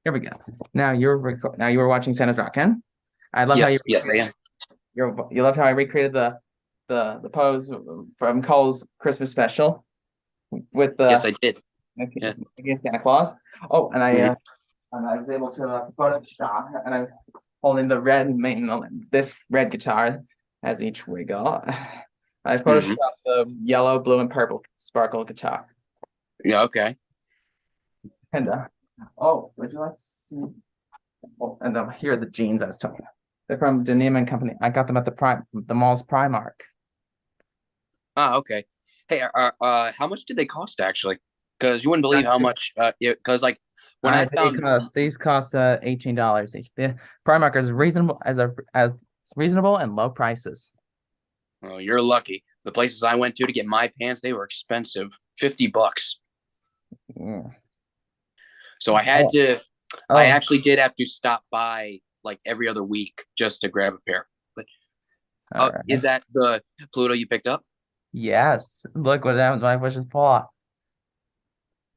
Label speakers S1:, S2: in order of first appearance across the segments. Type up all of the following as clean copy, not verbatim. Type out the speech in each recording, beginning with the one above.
S1: Here we go. Now you were watching Santa's Rockin'. I love how
S2: Yes, yes, I am.
S1: you loved how I recreated the pose from Cole's Christmas special with
S2: Yes,
S1: the
S2: I did. Yeah.
S1: against Santa Claus. Oh,
S2: Mhm.
S1: and I was able to Photoshop, and I'm holding this red guitar as each wiggle. I
S2: Mhm.
S1: photoshopped the yellow, blue, and purple sparkle guitar.
S2: Yeah, okay.
S1: And oh, would you like to see? Oh, and here are the jeans I was talking about. They're from Denim and Company. I got them at the mall's Primark.
S2: Ah, okay. Hey, how much did they cost actually? Because you wouldn't believe
S1: Not
S2: how
S1: too-
S2: much. Because like when I found,
S1: these cost $18 each. The Primark is reasonable as reasonable and low prices.
S2: well, you're lucky. The places I went to get my pants, they were expensive, $50.
S1: Yeah.
S2: So I had
S1: Oh,
S2: to. I
S1: oh,
S2: actually did have to stop by like every other week just to grab a pair. But
S1: all
S2: is
S1: right.
S2: that the Pluto you picked up?
S1: Yes. Look what happened when I push his paw.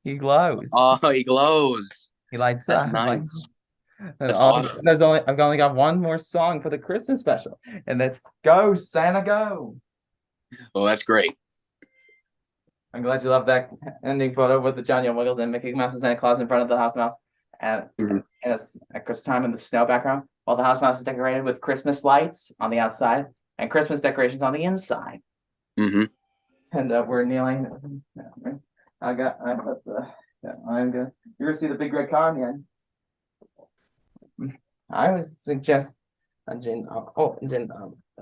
S1: He glows.
S2: Oh, he glows.
S1: He lights
S2: That's
S1: up. Like,
S2: nice.
S1: and
S2: That's
S1: all
S2: awesome.
S1: I've only got one more song for the Christmas special, and that's "Go Santa Go."
S2: Well, that's great.
S1: I'm glad you love that ending photo with the Johnny and Wiggles and Mickey Mouse and Santa Claus in front of the house mouse, and
S2: Mhm.
S1: at Christmas time in the snow background, while the house mouse is decorated with Christmas lights on the outside and Christmas decorations on the inside.
S2: Mhm.
S1: And we're kneeling. I got the. Yeah, I'm gonna. You're gonna see the big red car in the end. I would suggest, Jin. Jin.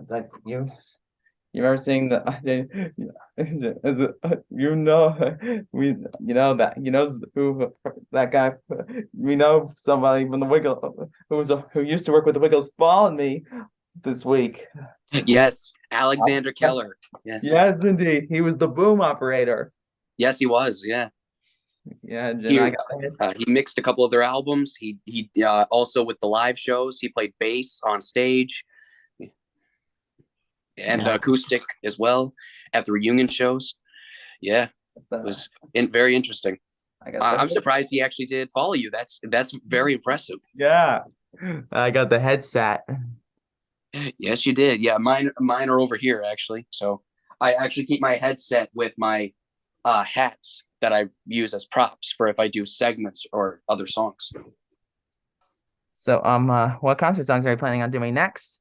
S1: Like you ever seeing the you know you know who that guy we know somebody from the Wiggle who used to work with the Wiggles followed me this week.
S2: Yes, Alexander Keller. Yes,
S1: Yes, indeed. He was the boom operator.
S2: yes, he was. Yeah,
S1: Yeah, Jen, I
S2: he
S1: got it.
S2: he mixed a couple of their albums. He also with the live shows. He played bass on stage and
S1: Yeah,
S2: acoustic as well at the reunion shows. Yeah, it
S1: the,
S2: was very interesting.
S1: I got
S2: I'm
S1: the
S2: surprised he actually did follow you. That's very impressive.
S1: yeah. I got the headset.
S2: Yes, you did. Yeah, mine are over here actually. So I actually keep my headset with my hats that I use as props for if I do segments or other songs.
S1: So what concert songs are you planning on doing next?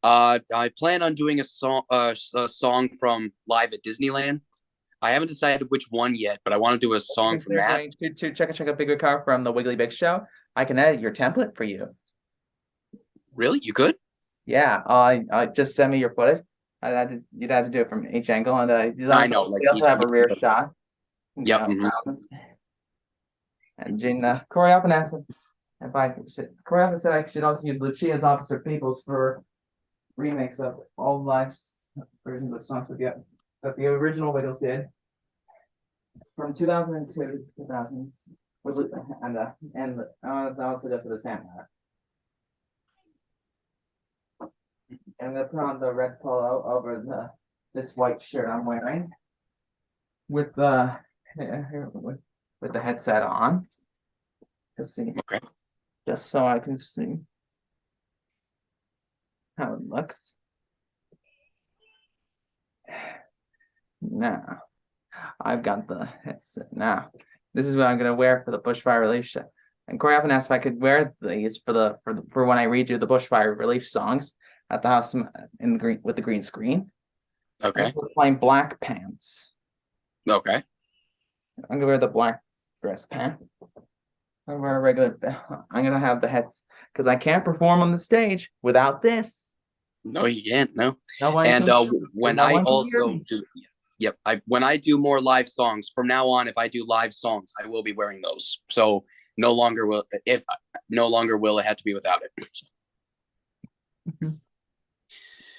S2: I plan on doing a song from Live at Disneyland. I haven't decided which one yet, but I want to do a song from
S1: Consider
S2: that.
S1: doing to check a bigger car from the Wiggly Big Show. I can edit your template for you.
S2: Really, you could?
S1: Yeah, just send me your footage. You'd have to do it from each angle, and
S2: I know, like
S1: you also
S2: each.
S1: have a rear shot.
S2: Yep.
S1: Yeah, and Gene Corey often asked if Corey often said I should also use Lucia's Officer Peoples for remakes of old life versions of songs we get that the original Wiggles did from 2002 to 2000 with and also just for the Sandlot. And I'm gonna put on the red polo over the this white shirt I'm wearing with the with the headset on to see
S2: Okay.
S1: just so I can see how it looks. Now I've got the headset. Now this is what I'm gonna wear for the Bushfire Relief show. And Corey often asked if I could wear these for when I redo the Bushfire Relief songs at the house in the green with the green screen. And
S2: Okay.
S1: we're playing black pants.
S2: Okay.
S1: I'm gonna wear the black dress pants. I'm wear a regular. I'm gonna have the heads because I can't perform on the stage without this.
S2: No, you can't. No.
S1: No one
S2: And
S1: can.
S2: when
S1: No
S2: I
S1: one can hear
S2: also
S1: me.
S2: do, yep, I when I do more live songs from now on, if I do live songs, I will be wearing those. So no longer will if no longer will it have to be without it.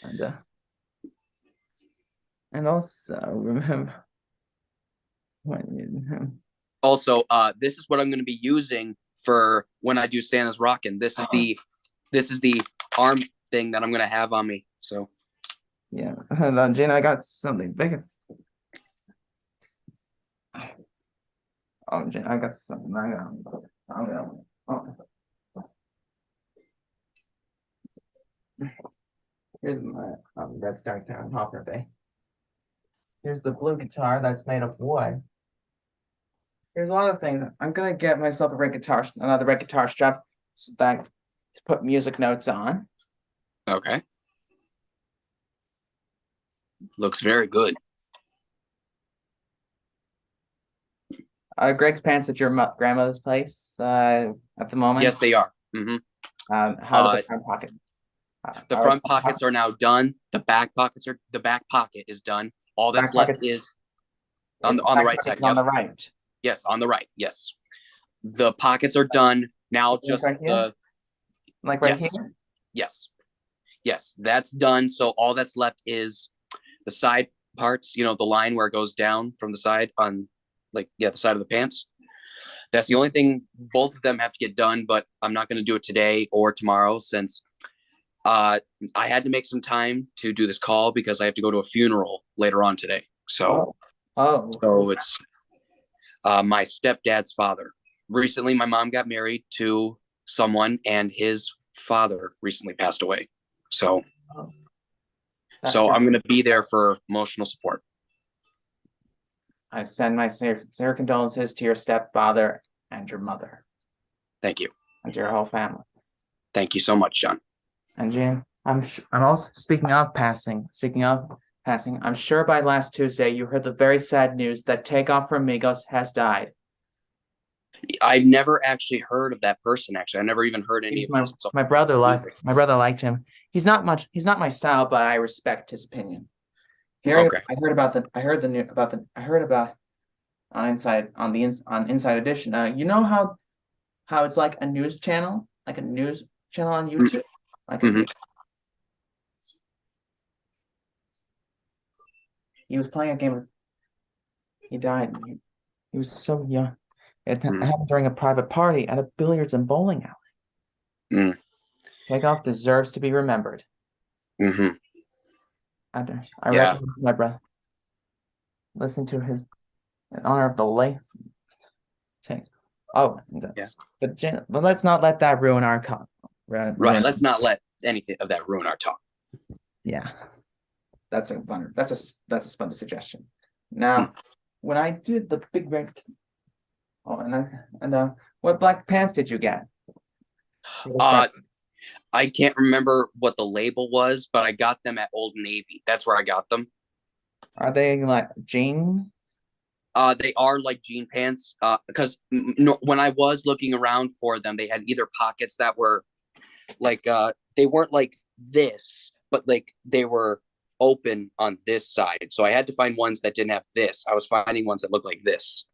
S1: And uh, and also remember when you.
S2: Also, this is what I'm going to be using for when I do Santa's Rockin'. This is the arm thing that I'm going to have on me. So
S1: Yeah, hold on, Gina. I got something bigger. Oh, Gina, I got something. I got. I'm gonna, oh. Here's my Red Star Town Hopper Bay. Here's the blue guitar that's made of wood. Here's a lot of things. I'm gonna get myself another red guitar strap, so that to put music notes on.
S2: Okay. Looks very good.
S1: Greg's pants at your grandmother's place at the moment.
S2: Yes, they are. Hmm.
S1: How do the front pocket?
S2: The front pockets are now done. The back pocket is done. All that's left is on the right side.
S1: On the right.
S2: Yes, on the right. Yes. The pockets are done. Now just
S1: right
S2: the
S1: like right
S2: yes.
S1: here?
S2: Yes. Yes, that's done. So all that's left is the side parts, the line where it goes down from the side on the side of the pants. That's the only thing. Both of them have to get done, but I'm not going to do it today or tomorrow since I had to make some time to do this call because I have to go to a funeral later on today. So, so it's my stepdad's father. Recently, my mom got married to someone, and his father recently passed away. So, I'm going to be there for emotional support.
S1: I send my sincere condolences to your stepfather and your mother.
S2: Thank you.
S1: And your whole family.
S2: Thank you so much, John.
S1: And Jim, I'm also speaking of passing, I'm sure by last Tuesday you heard the very sad news that Takeoff from Migos has died.
S2: I never actually heard of that person. Actually, I never even heard any of this.
S1: My brother liked him. He's not my style, but I respect his opinion.
S2: Okay.
S1: I heard about on Inside Edition. You know how it's like a news channel on YouTube. He was playing a game. He died. He was so young. It happened during a private party at a billiards and bowling alley. Takeoff deserves to be remembered.
S2: Mm-hmm.
S1: I recommend my brother listen to his in honor of the late. But let's not let that ruin our talk.
S2: Right. Let's not let anything of that ruin our talk.
S1: Yeah, that's a splendid suggestion. Now, when I did the big red, what black pants did you get?
S2: I can't remember what the label was, but I got them at Old Navy. That's where I got them.
S1: Are they like jean?
S2: They are like jean pants. Because when I was looking around for them, they had either pockets that were like they weren't like this, but like they were open on this side. So I had to find ones that didn't have this. I was finding ones that looked like this.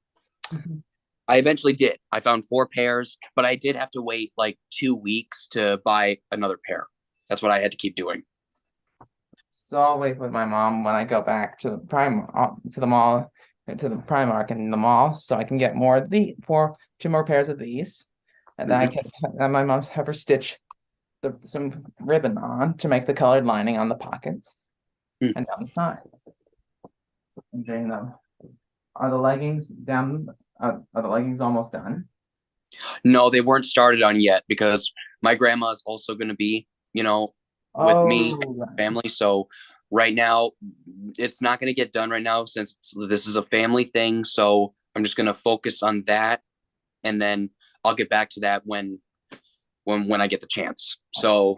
S2: I eventually did. I found 4 pairs, but I did have to wait like 2 weeks to buy another pair. That's what I had to keep doing.
S1: So I'll wait with my mom when I go back to the Primark in the mall, so I can get two more pairs of these, and then I can have my mom have her stitch some ribbon on to make the colored lining on the pockets and down the side. And doing them. Are the leggings down? Are the leggings almost done?
S2: No, they weren't started on yet because my grandma is also going to be, with me and family. So right now, it's not going to get done right now since this is a family thing. So I'm just going to focus on that, and then I'll get back to that when I get the chance. So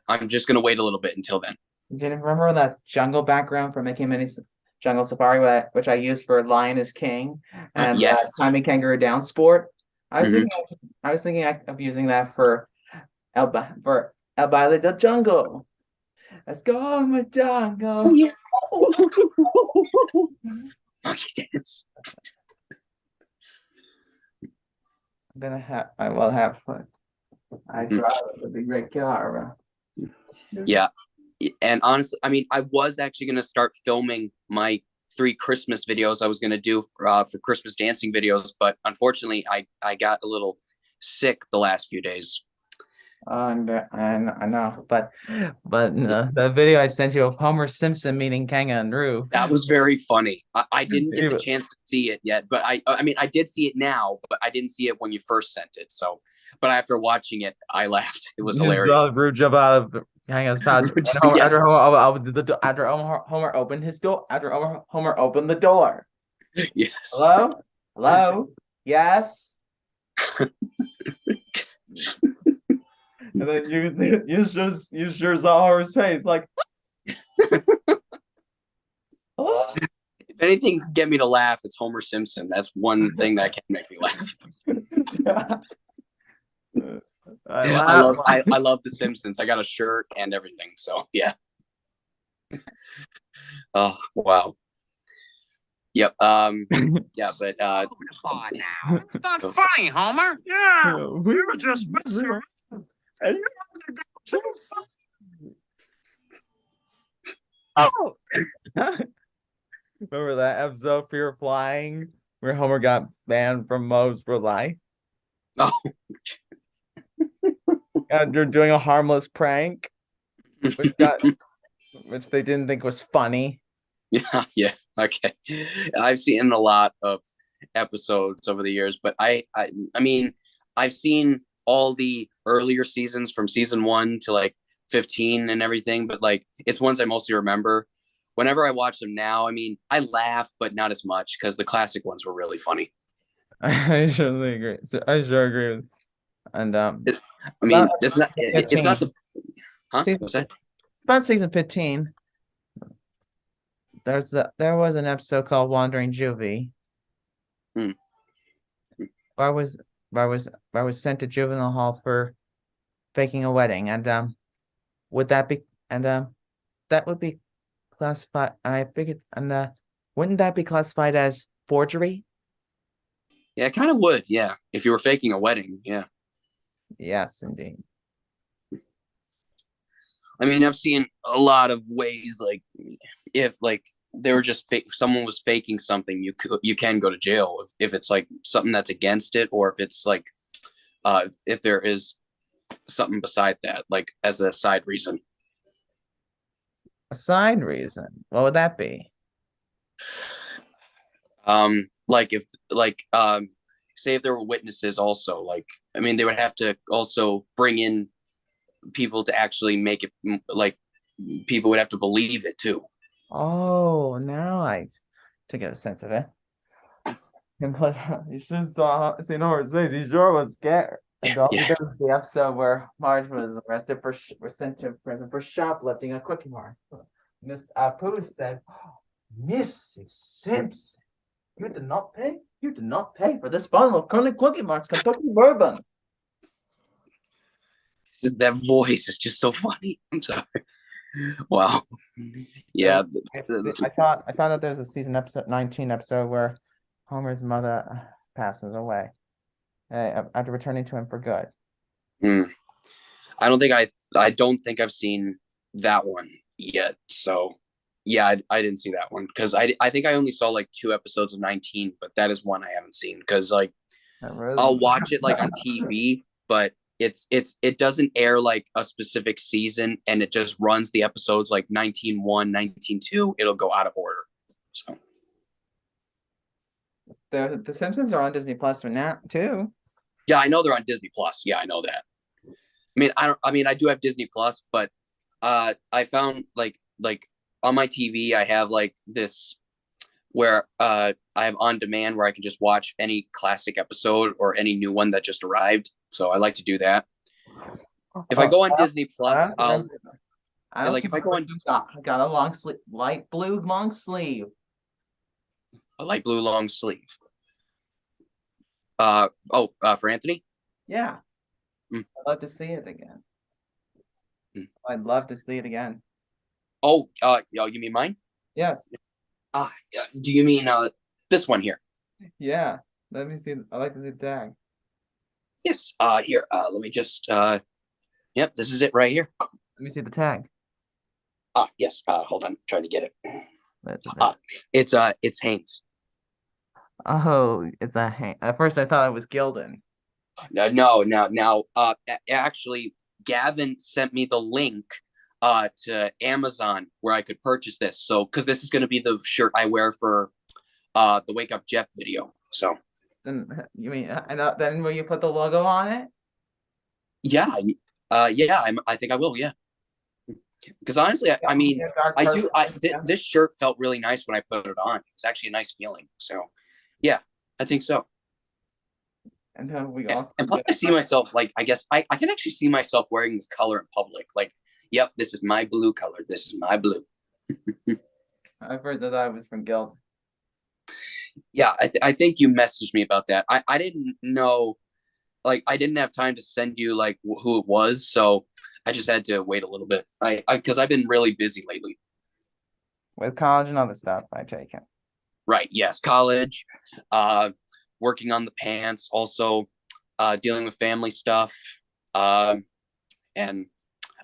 S2: I'm just going to wait a little bit until then.
S1: Do you remember that jungle background for Mickey and Minnie's Jungle Safari, which I used for Lion is King and Climbing Kangaroo Down Sport? I was thinking of using that for El Baile del Jungle. Let's go in the jungle.
S2: Oh, yeah. Monkey dance.
S1: I will have fun. I drive the big red car.
S2: Yeah. And honestly, I mean, I was actually going to start filming my 3 Christmas videos I was going to do for Christmas dancing videos. But unfortunately, I got a little sick the last few days.
S1: And I know, but the video I sent you of Homer Simpson meeting kangaroo.
S2: That was very funny. I didn't get the
S1: Even-
S2: chance to see it yet, but I mean I did see it now, but I didn't see it when you first sent it. So, but after watching it, I laughed. It was
S1: His
S2: hilarious.
S1: dog Rude jump out of Kangaroo's pouch, and Homer,
S2: Yes,
S1: after Homer opened his door, Homer opened the door.
S2: yes.
S1: Hello, hello, yes. And then you sure saw Homer's face, like, oh.
S2: If anything can get me to laugh, it's Homer Simpson. That's one thing that can make me laugh.
S1: I
S2: I
S1: laugh.
S2: love I love The Simpsons. I got a shirt and everything. So yeah. Oh wow. Yep. Yeah, but
S3: Come on now. It's not funny, Homer. Yeah, we were just messing around. And you had to go too far.
S1: Oh. Remember that episode Fear of Flying where Homer got banned from Moe's for life?
S2: oh
S1: And you're doing a harmless prank, which they didn't think was funny.
S2: yeah. Okay. I've seen a lot of episodes over the years, but I mean I've seen all the earlier seasons from season 1 to like 15 and everything, but like it's ones I mostly remember. Whenever I watch them now, I mean I laugh, but not as much because the classic ones were really funny.
S1: I surely agree. I sure agree with. And
S2: I mean,
S1: about
S2: it's not
S1: 15,
S2: the huh?
S1: season,
S2: What's that?
S1: about season 15, there was an episode called Wandering Juvie.
S2: Hmm.
S1: Where was where was sent to juvenile hall for faking a wedding, and would that be and that would be classified. And I figured, and wouldn't that be classified as forgery?
S2: Yeah, it kind of would. Yeah, if you were faking a wedding. Yeah,
S1: Yes, indeed.
S2: I mean, I've seen a lot of ways. Like, if like they were just fake, someone was faking something, you can go to jail if it's like something that's against it, or if it's like if there is something beside that, like as a side reason.
S1: A side reason. What would that be?
S2: Like if like say if there were witnesses also, like I mean they would have to also bring in people to actually make it like people would have to believe it too.
S1: Oh, now I to get a sense of it. And but you should have seen Homer's face. He sure was scared. And all
S2: Yeah.
S1: because of the episode where Marge was arrested was sent to prison for shoplifting a Cookie Mart. Miss Apu said, "Mrs. Simpson, you did not pay. You did not pay for this bottle of Colonel Cookie Mart's Kentucky bourbon."
S2: That voice is just so funny. I'm sorry. Wow. Yeah.
S1: I found out there's a season episode 19 episode where Homer's mother passes away after returning to him for good.
S2: Mm. I don't think I've seen that one yet. So yeah, I didn't see that one because I think I only saw like 2 episodes of 19, but that is one I haven't seen because like I'll watch it like on TV, but it doesn't air like a specific season and it just runs the episodes like 19-1, 19-2. It'll go out of order. So
S1: The Simpsons are on Disney Plus now too.
S2: yeah, I know they're on Disney Plus. Yeah, I know that. I mean I do have Disney Plus, but I found like on my TV I have like this where I have on demand where I can just watch any classic episode or any new one that just arrived. So I like to do that. If I go on Disney Plus,
S1: I
S2: like if I go on
S1: I got a long sleeve, light blue long sleeve.
S2: a light blue long sleeve. For Anthony.
S1: Yeah,
S2: Mm.
S1: I'd love to see it again.
S2: Mm.
S1: I'd love to see it again.
S2: You mean mine?
S1: Yes.
S2: Do you mean this one here?
S1: Yeah. Let me see. I like to see the tag.
S2: Yes. Here. Let me just. Yep. This is it right here.
S1: Let me see the tag.
S2: Yes. Hold on. I'm trying to get it.
S1: Let's-
S2: It's Hanes.
S1: Oh, it's a hang. At first, I thought it was Gildan.
S2: No. Now. Actually, Gavin sent me the link to Amazon where I could purchase this. So because this is going to be the shirt I wear for the Wake Up Jeff video. So
S1: Then you mean and then will you put the logo on it?
S2: yeah, yeah, I think I will. Yeah, because honestly, I mean,
S1: Yeah, dark
S2: I do.
S1: purple. Yeah.
S2: This shirt felt really nice when I put it on. It's actually a nice feeling. So yeah, I think so.
S1: And then we
S2: And,
S1: also
S2: and plus, I see myself like I guess I can actually see myself wearing this color in public. Like, yep, this is my blue color. This is my blue.
S1: I've heard that I was from Guild.
S2: Yeah, I think you messaged me about that. I didn't know, like I didn't have time to send you like who it was, so I just had to wait a little bit. I because I've been really busy lately.
S1: With college and other stuff, I take it.
S2: Right? Yes, college, working on the pants, also dealing with family stuff, and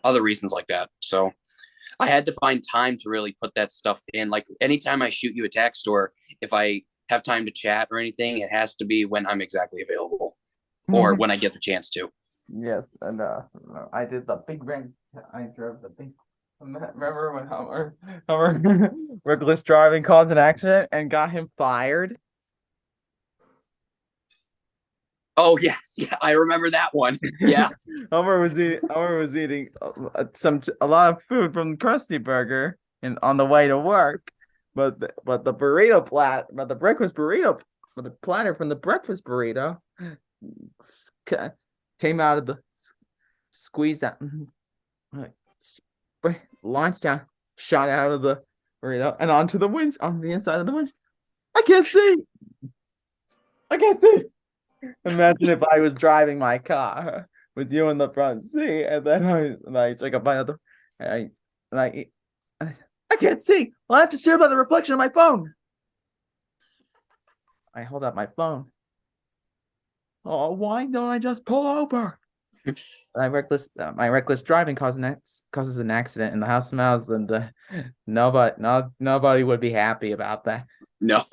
S2: other reasons like that. So I had to find time to really put that stuff in. Like anytime I shoot you a text or if I have time to chat or anything, it has to be when I'm exactly available or when I get the chance to.
S1: Yes, and I did the big ring. I drove the big. Remember when Hummer reckless driving caused an accident and got him fired?
S2: Oh yes, yeah, I remember that one. Yeah.
S1: Hummer was eating a lot of food from Krusty Burger and on the way to work, but the platter from the breakfast burrito came out of the squeezed out, launched out, shot out of the burrito and onto the winch on the inside of the winch. I can't see. Imagine if I was driving my car with you in the front seat, and then I took a bite of the, and I can't see. Well, I have to steer by the reflection of my phone. I hold up my phone. Oh, why don't I just pull over? My reckless driving causes an accident in the House of Mouse, and nobody would be happy about that.
S2: No.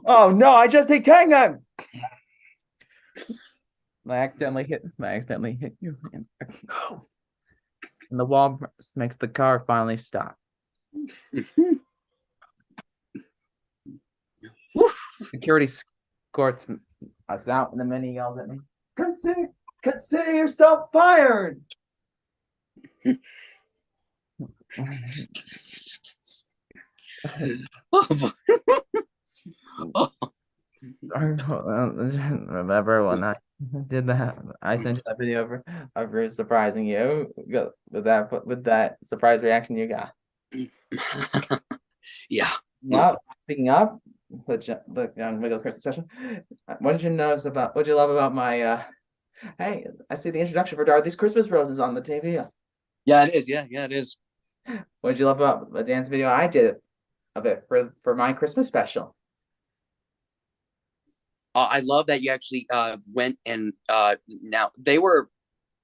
S1: Oh no! I just hit Kangan. I accidentally hit you. And the wall makes the car finally stop. Security escorts us out, and then he yells at me, Consider yourself fired. Remember when I did that? I sent you that video of surprising you with that surprise reaction you got.
S2: Yeah.
S1: Now, speaking up, the young middle Christmas session. What did you love about my hey, I see the introduction for Dorothy's Christmas Roses on the TV.
S2: Yeah, it is. Yeah, it is.
S1: What did you love about the dance video I did of it for my Christmas special?
S2: I love that you actually went and now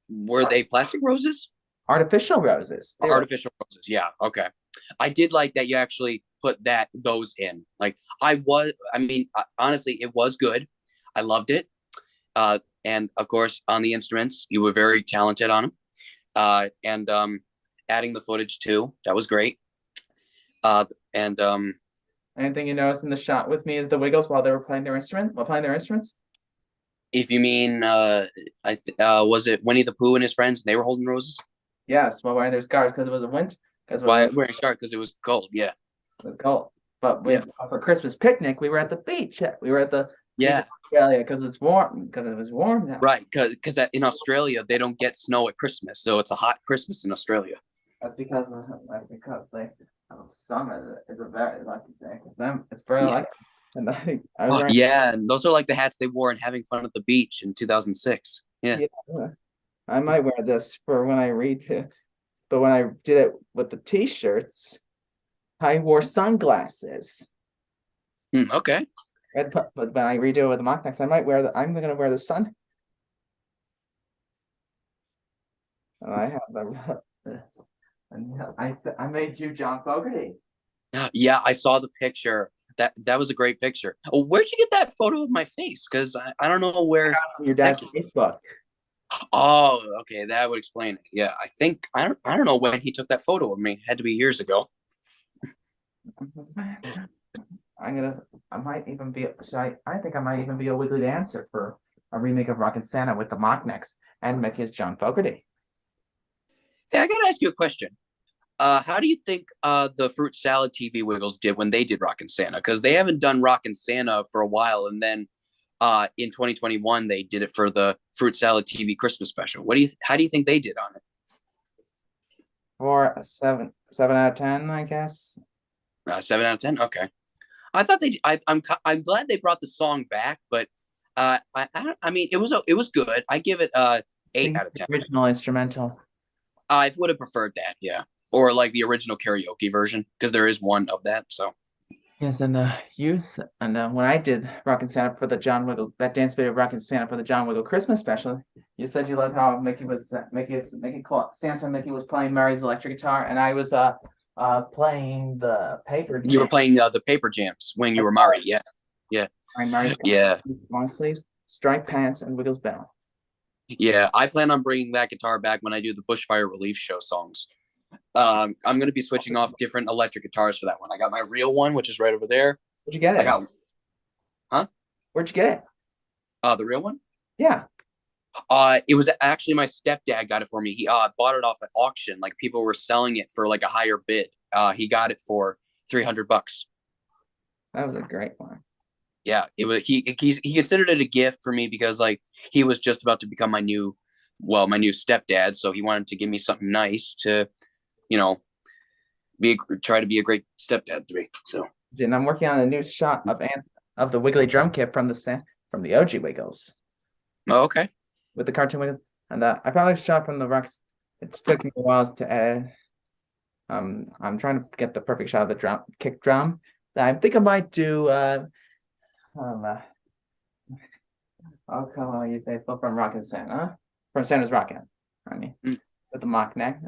S2: were they plastic roses?
S1: Artificial roses.
S2: Artificial roses. Yeah. Okay. I did like that you actually put those in. Like honestly, it was good. I loved it. And of course, on the instruments, you were very talented on them. And adding the footage too, that was great.
S1: Anything you noticed in the shot with me is the Wiggles while they were playing their instruments?
S2: If you mean, was it Winnie the Pooh and his friends? They were holding roses.
S1: Yes, while wearing their scarves because it was a winter.
S2: Why wearing scarves? Because it was cold. Yeah,
S1: it was cold. But for Christmas picnic, we were at the beach. We were at the Australia because it's warm. Because it was warm now.
S2: Right, because in Australia they don't get snow at Christmas, so it's a hot Christmas in Australia.
S1: That's because summer is a very lucky thing for them. It's very lucky. And
S2: and those are like the hats they wore and having fun at the beach in 2006. Yeah.
S1: I might wear this for when I read it, but when I did it with the t-shirts, I wore sunglasses.
S2: Okay.
S1: But when I redo it with the mock necks, I'm gonna wear the sun. And I have I made you John Fogerty.
S2: Yeah, I saw the picture. That was a great picture. Oh, where'd you get that photo of my face? Because I don't know where.
S1: Your dad's Facebook.
S2: Oh, okay, that would explain it. Yeah, I don't know when he took that photo of me. It had to be years ago.
S1: I might even be, I think I might even be a Wiggly Dancer for a remake of Rockin' Santa with the Mock Necks and Mickey's John Fogerty.
S2: Hey, I gotta ask you a question. How do you think the Fruit Salad TV Wiggles did when they did Rockin' Santa? Because they haven't done Rockin' Santa for a while, and then in 2021 they did it for the Fruit Salad TV Christmas special. How do you think they did on it?
S1: For a seven out of 10, I guess.
S2: 7 out of 10. Okay. I thought they. I'm glad they brought the song back, but I mean it was good. I give it 8 out of 10.
S1: Original instrumental.
S2: I would have preferred that, yeah, or like the original karaoke version because there is one of that. So
S1: Yes, and when I did Rockin' Santa for the John Wiggle, that dance video of Rockin' Santa for the John Wiggle Christmas special, you said you loved how Mickey was Santa. Mickey was playing Mary's electric guitar, and I was playing the paper.
S2: you were playing the paper jams when you were Mari, yeah, yeah,
S1: Mary's
S2: yeah,
S1: long sleeves, striped pants, and Wiggles bell.
S2: yeah. I plan on bringing that guitar back when I do the Bushfire Relief Show songs. I'm going to be switching off different electric guitars for that one. I got my real one, which is right over there.
S1: Where'd you get it?
S2: I got, huh?
S1: Where'd you get it?
S2: The real one.
S1: Yeah.
S2: It was actually my stepdad got it for me. He bought it off at auction. Like people were selling it for like a higher bid. He got it for $300.
S1: That was a great one.
S2: Yeah, it was. He considered it a gift for me because like he was just about to become my new stepdad. So he wanted to give me something nice to, you know, try to be a great stepdad to me. So.
S1: And I'm working on a new shot of the Wiggly drum kit from the OG Wiggles.
S2: Oh, okay.
S1: With the cartoon Wiggles, and I found a shot from the rocks. It took me a while to edit. I'm trying to get the perfect shot of the kick drum. I think I might do. Oh, come on, you faithful from Rockin' Santa, from Santa's Rockin'. I mean, with the mock neck,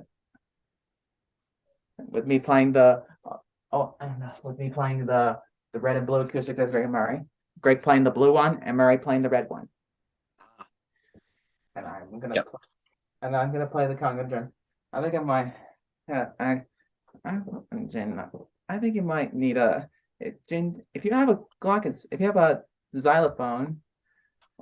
S1: with me playing with me playing the red and blue acoustic as Greg and Murray. Greg playing the blue one and Murray playing the red one. And I'm gonna play the conga drum. I think I might. I think you might need if you have a if you have a xylophone.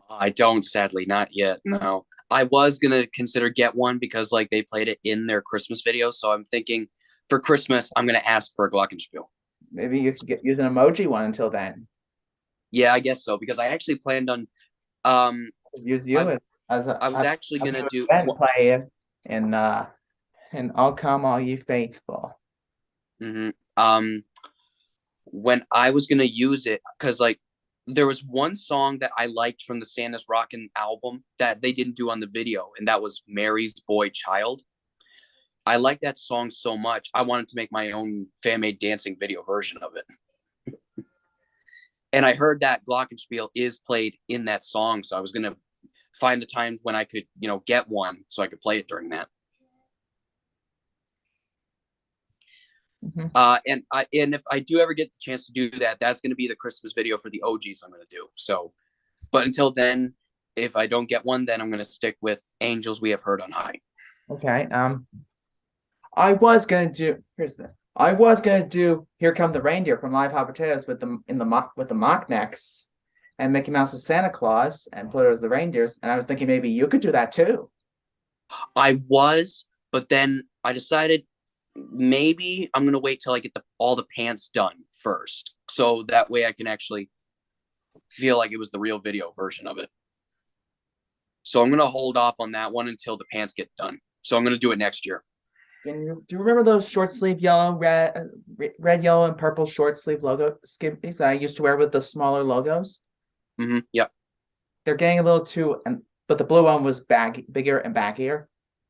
S2: I don't, sadly, not yet. No, I was gonna consider get one because like they played it in their Christmas video. So I'm thinking for Christmas I'm gonna ask for a glockenspiel.
S1: Maybe you could use an emoji one until then.
S2: Yeah, I guess so because I actually planned on
S1: use you
S2: I was actually gonna do
S1: play in I'll Come All You Faithful.
S2: When I was gonna use it because like there was one song that I liked from the Santa's Rockin' album that they didn't do on the video, and that was Mary's Boy Child. I like that song so much. I wanted to make my own fan-made dancing video version of it. And I heard that glockenspiel is played in that song, so I was gonna find a time when I could, get one so I could play it during that. And if I do ever get the chance to do that, that's going to be the Christmas video for the OGs I'm going to do. So, but until then, if I don't get one, then I'm going to stick with Angels We Have Heard on High.
S1: Okay. I was going to do Here Come the Reindeer from Live Hot Potatoes with the mock necks and Mickey Mouse's Santa Claus and Pluto's the reindeers, and I was thinking maybe you could do that too.
S2: I was, but then I decided maybe I'm gonna wait till I get all the pants done first, so that way I can actually feel like it was the real video version of it. So I'm gonna hold off on that one until the pants get done. So I'm gonna do it next year.
S1: Do you remember those short sleeve yellow, red, yellow, and purple short sleeve logo skivvies that I used to wear with the smaller logos?
S2: Yep.
S1: They're getting a little but the blue one was bigger and baggier.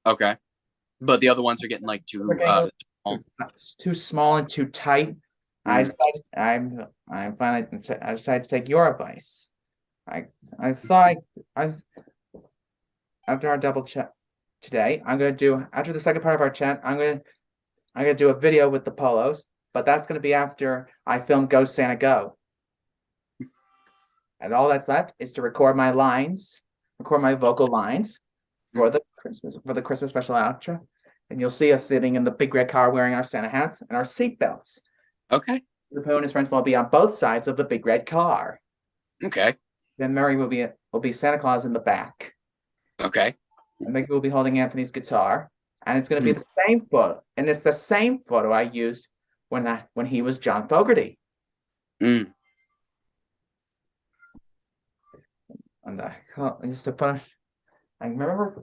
S2: Okay. But the other ones are getting like too
S1: small and too tight. I decided to take your advice. I thought after our double check today, I'm gonna do after the second part of our chat. I'm gonna do a video with the polos, but that's gonna be after I film Go Santa Go. And all that's left is to record my vocal lines for the Christmas special outro, and you'll see us sitting in the big red car wearing our Santa hats and our seatbelts.
S2: Okay.
S1: The Pooh and his friends will be on both sides of the big red car.
S2: Okay.
S1: Then Murray will be Santa Claus in the back.
S2: Okay.
S1: And Mickey will be holding Anthony's guitar, and it's going to be the same photo, and it's the same photo I used when he was John Fogerty.
S2: Mm.
S1: And just to finish, I remember.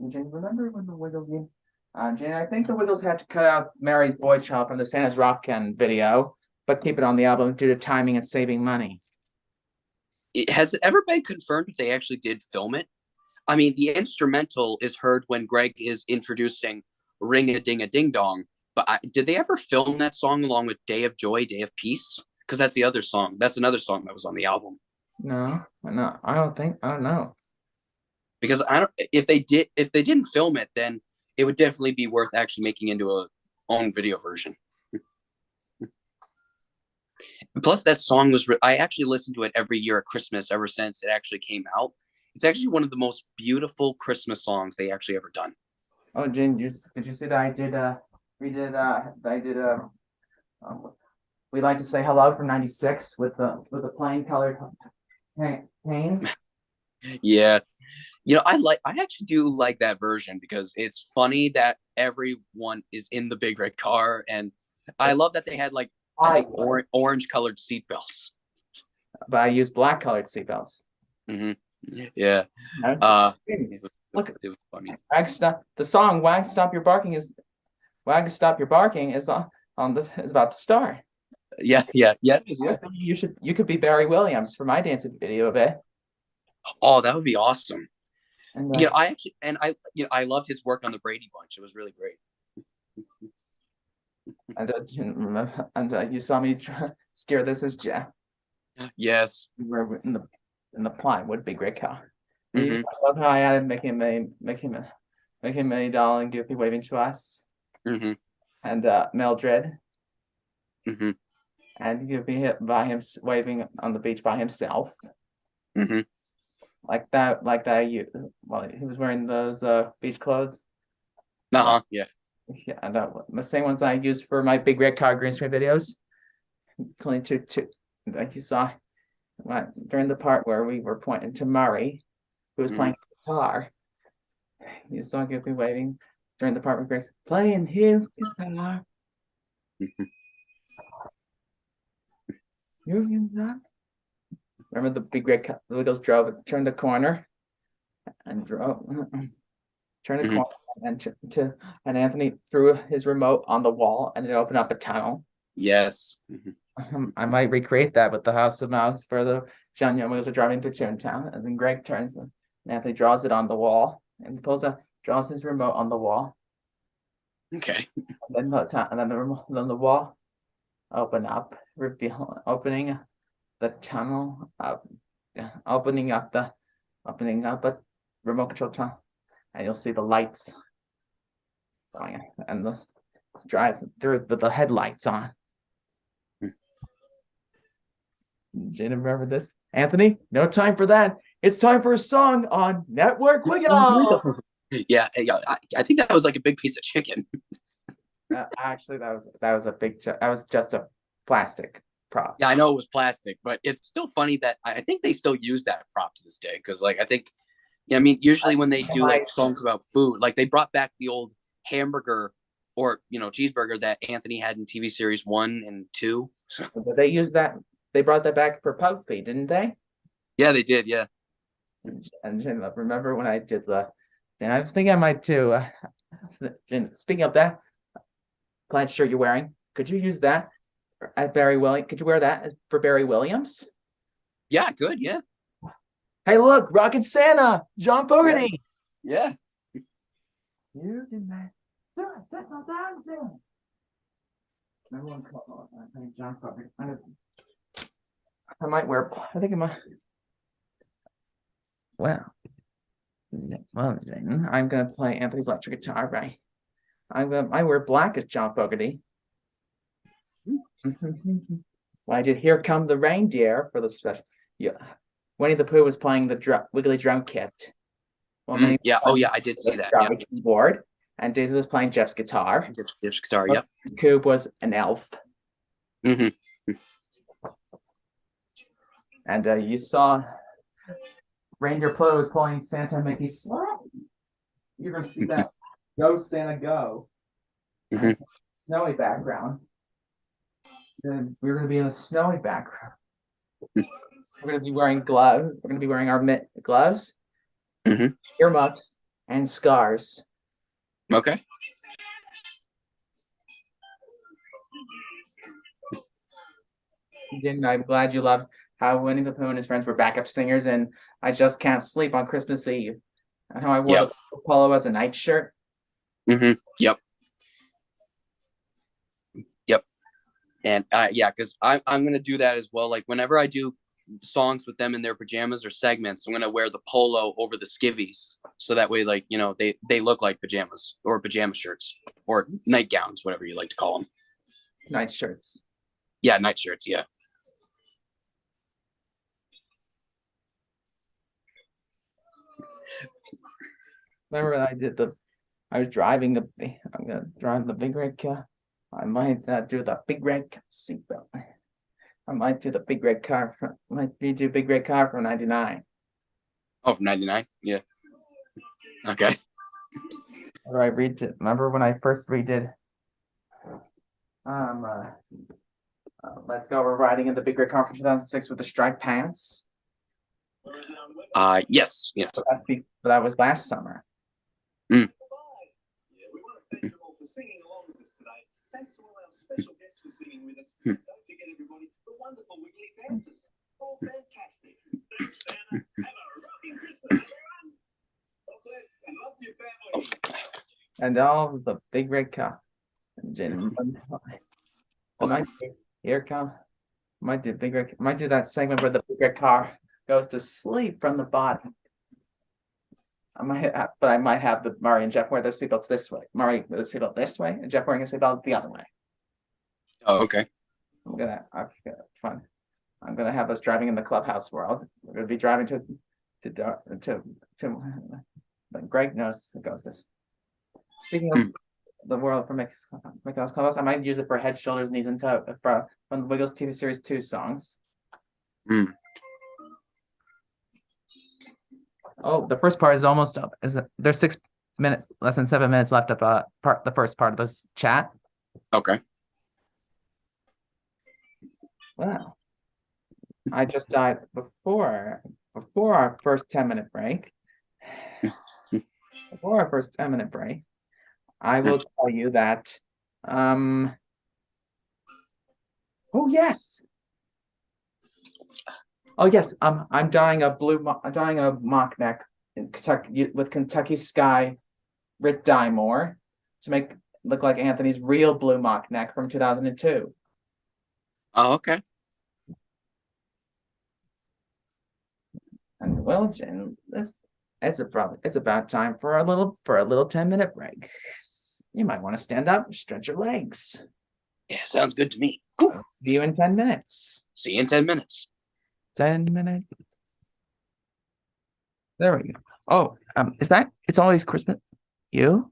S1: Jane, remember when the Wiggles game? Jane, I think the Wiggles had to cut out Mary's Boy Child from the Santa's Rockkin video, but keep it on the album due to timing and saving money.
S2: Has it ever been confirmed if they actually did film it? I mean, the instrumental is heard when Greg is introducing Ring a Ding a Ding Dong, but did they ever film that song along with Day of Joy, Day of Peace? Because that's the other song. That's another song that was on the album.
S1: No, I don't know.
S2: Because if they didn't film it, then it would definitely be worth actually making into a own video version. Plus, that song was I actually listened to it every year at Christmas ever since it actually came out. It's actually one of the most beautiful Christmas songs they actually ever done.
S1: Oh, Jane, did you see that we like to say hello from '96 with the plain colored panes.
S2: Yeah. I actually do like that version because it's funny that everyone is in the big red car, and I love that they had like orange colored seatbelts.
S1: But I use black colored seatbelts.
S2: Mm-hmm. Yeah.
S1: Look,
S2: it was funny.
S1: The song "Wag Stop Your Barking" is is about to start.
S2: Yeah. It is, yeah.
S1: You could be Barry Williams for my dancing video of it.
S2: Oh, that would be awesome.
S1: And
S2: I loved his work on the Brady Bunch. It was really great.
S1: And you saw me steer this as Jeff.
S2: Yes.
S1: We were in the plywood big red car.
S2: Mm-hmm.
S1: I love how I added making a million dollar and Goofy waving to us.
S2: Mm-hmm.
S1: And Mildred.
S2: Mm-hmm.
S1: And Goofy hit by him waving on the beach by himself.
S2: Mm-hmm.
S1: Like that. He was wearing those beach clothes.
S2: Uh-huh. Yeah.
S1: Yeah, and the same ones I used for my big red car green screen videos. Clean to like you saw during the part where we were pointing to Murray, who was playing guitar. You saw Goofy waving during the part where Grace playing his guitar. Remember the big red car? The Wiggles turned the corner, and turned the corner, and Anthony threw his remote on the wall, and it opened up a tunnel.
S2: Yes.
S1: I might recreate that with the House of Mouse for the John Young Wheels are driving through Toontown, and then Greg turns and Anthony draws it on the wall and draws his remote on the wall.
S2: Okay.
S1: And then the wall opening the tunnel up, opening up a remote control tunnel, and you'll see the lights going and the drive through the headlights on. Jane, remember this? Anthony, no time for that. It's time for a song on Network Wiggle.
S2: Yeah, I think that was like a big piece of chicken.
S1: Actually, that was just a plastic prop.
S2: Yeah, I know it was plastic, but it's still funny that I think they still use that prop to this day because, like, I think, I mean, usually when they do like songs about food, like they brought back the old hamburger or cheeseburger that Anthony had in TV series 1 and 2. So
S1: they used that. They brought that back for Puffy, didn't they?
S2: Yeah, they did. Yeah.
S1: And remember when I did and I was thinking I might too. Speaking of that, plaid shirt you're wearing, could you use that at Barry Williams? Could you wear that for Barry Williams?
S2: Yeah, good. Yeah.
S1: Hey, look, Rockin' Santa, John Fogerty.
S2: Yeah.
S1: You did that. That's all I'm doing. Everyone call John Fogerty. I might wear. I think I might. Well, I'm gonna play Anthony's electric guitar, right? I wear black as John Fogerty. When I did "Here Come the Reindeer" for the special, yeah, Winnie the Pooh was playing the wiggly drum kit.
S2: Yeah. Oh, yeah. I did see that. Yeah.
S1: Keyboard, and Daisy was playing Jeff's guitar.
S2: Jeff's guitar. Yep.
S1: Coob was an elf,
S2: Hmm.
S1: and you saw Reindeer Pluto was pulling Santa and Mickey sleigh. You're gonna see that Go Santa Go.
S2: Mhm.
S1: Snowy background. Then we're gonna be in a snowy background. We're gonna be wearing gloves. We're gonna be wearing our gloves,
S2: Mhm.
S1: earmuffs, and scarves.
S2: Okay.
S1: And I'm glad you loved how Winnie the Pooh and his friends were backup singers, and I Just Can't Sleep on Christmas Eve, and how I wore
S2: Yep.
S1: the polo as a nightshirt.
S2: Yep. Yep. And yeah, because I'm gonna do that as well. Like whenever I do songs with them in their pajamas or segments, I'm gonna wear the polo over the skivvies, so that way, like they look like pajamas or pajama shirts or nightgowns, whatever you like to call them.
S1: Nightshirts.
S2: Yeah, night shirts. Yeah.
S1: Remember when I was driving I'm gonna drive the big red car. I might do the big red seatbelt. I might do the big red car. Do big red car for 99.
S2: Oh, from '99. Yeah. Okay.
S1: Or I redid. Remember when I first redid? Let's go. We're riding in the big red car for 2006 with the striped pants.
S2: Yes. Yes.
S1: That was last summer.
S2: Mm.
S4: For singing along with us today. Thanks to all our special guests for singing with us. Don't forget everybody, the wonderful Wiggly dancers. All fantastic. Thanks, Santa. Have a rocking Christmas, everyone. God bless and love to your family.
S1: And all the big red car. Here come. Might do big red. Might do that segment where the big red car goes to sleep from the bottom. I might have the Murray and Jeff wear their seatbelts this way. Murray with a seatbelt this way, and Jeff wearing a seatbelt the other way.
S2: Oh, okay.
S1: I've got fun. I'm gonna have us driving in the clubhouse world. We're gonna be driving to Greg knows the ghost is. Speaking of the world from Mickey's Clubhouse, I might use it for Head, Shoulders, Knees, and Toes from the Wiggles TV series 2 songs.
S2: Mm.
S1: Oh, the first part is almost up. There's 6 minutes, less than 7 minutes left of the first part of this chat.
S2: Okay.
S1: Wow. I just died before our first 10-minute break. Before our first 10-minute break, I will tell you that oh yes. Oh yes, I'm dyeing a mock neck in Kentucky with Kentucky Sky Rit Dye More to make look like Anthony's real blue mock neck from 2002.
S2: Oh, okay.
S1: And well, Jen, it's about time for a little 10-minute break. You might want to stand up, stretch your legs.
S2: Yeah, sounds good to me.
S1: See you in 10 minutes.
S2: See you in 10 minutes.
S1: 10 minutes. There we go. Oh, it's always Christmas? You?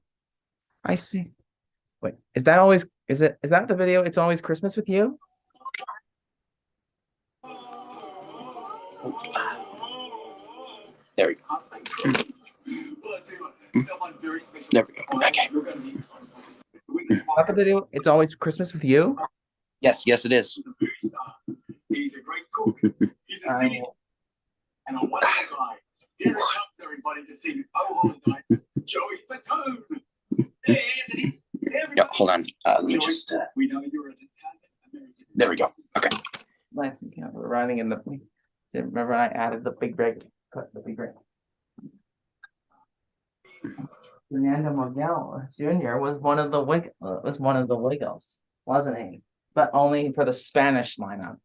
S1: I see. Wait, is that the video? It's always Christmas with you?
S2: There we go. There we go. Okay.
S1: Not the video. It's always Christmas with you?
S2: Yes, it is.
S4: He's a great cook. He's a singer. And a wonderful guy. Here it comes, everybody, to sing Oh Holy Night, Joey Fatone. Hey, Anthony.
S2: Yeah, hold on. Let me just.
S4: We know you're an Italian American.
S2: There we go. Okay.
S1: We're running in the. Remember when I added the big break? Cut the big break. Fernando Miguel Jr. was one of the Wiggles, wasn't he? But only for the Spanish lineup.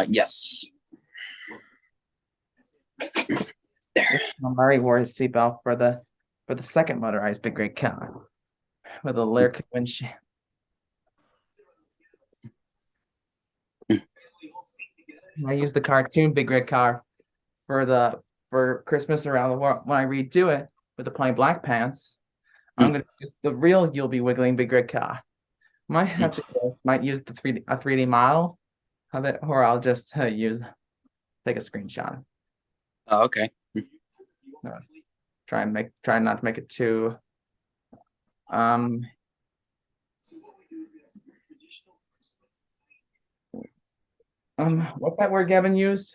S2: Yes. There.
S1: Murray wore his seatbelt for the second motorized big red car with a lyric windshield. I used the cartoon big red car for the for Christmas Around the World, when I redo it with the plain black pants, I'm gonna use the real You'll Be Wiggling Big Red Car. Might use the 3D model of it, or I'll just take a screenshot.
S2: Oh, okay.
S1: No, try not to make it too what's that word Gavin used?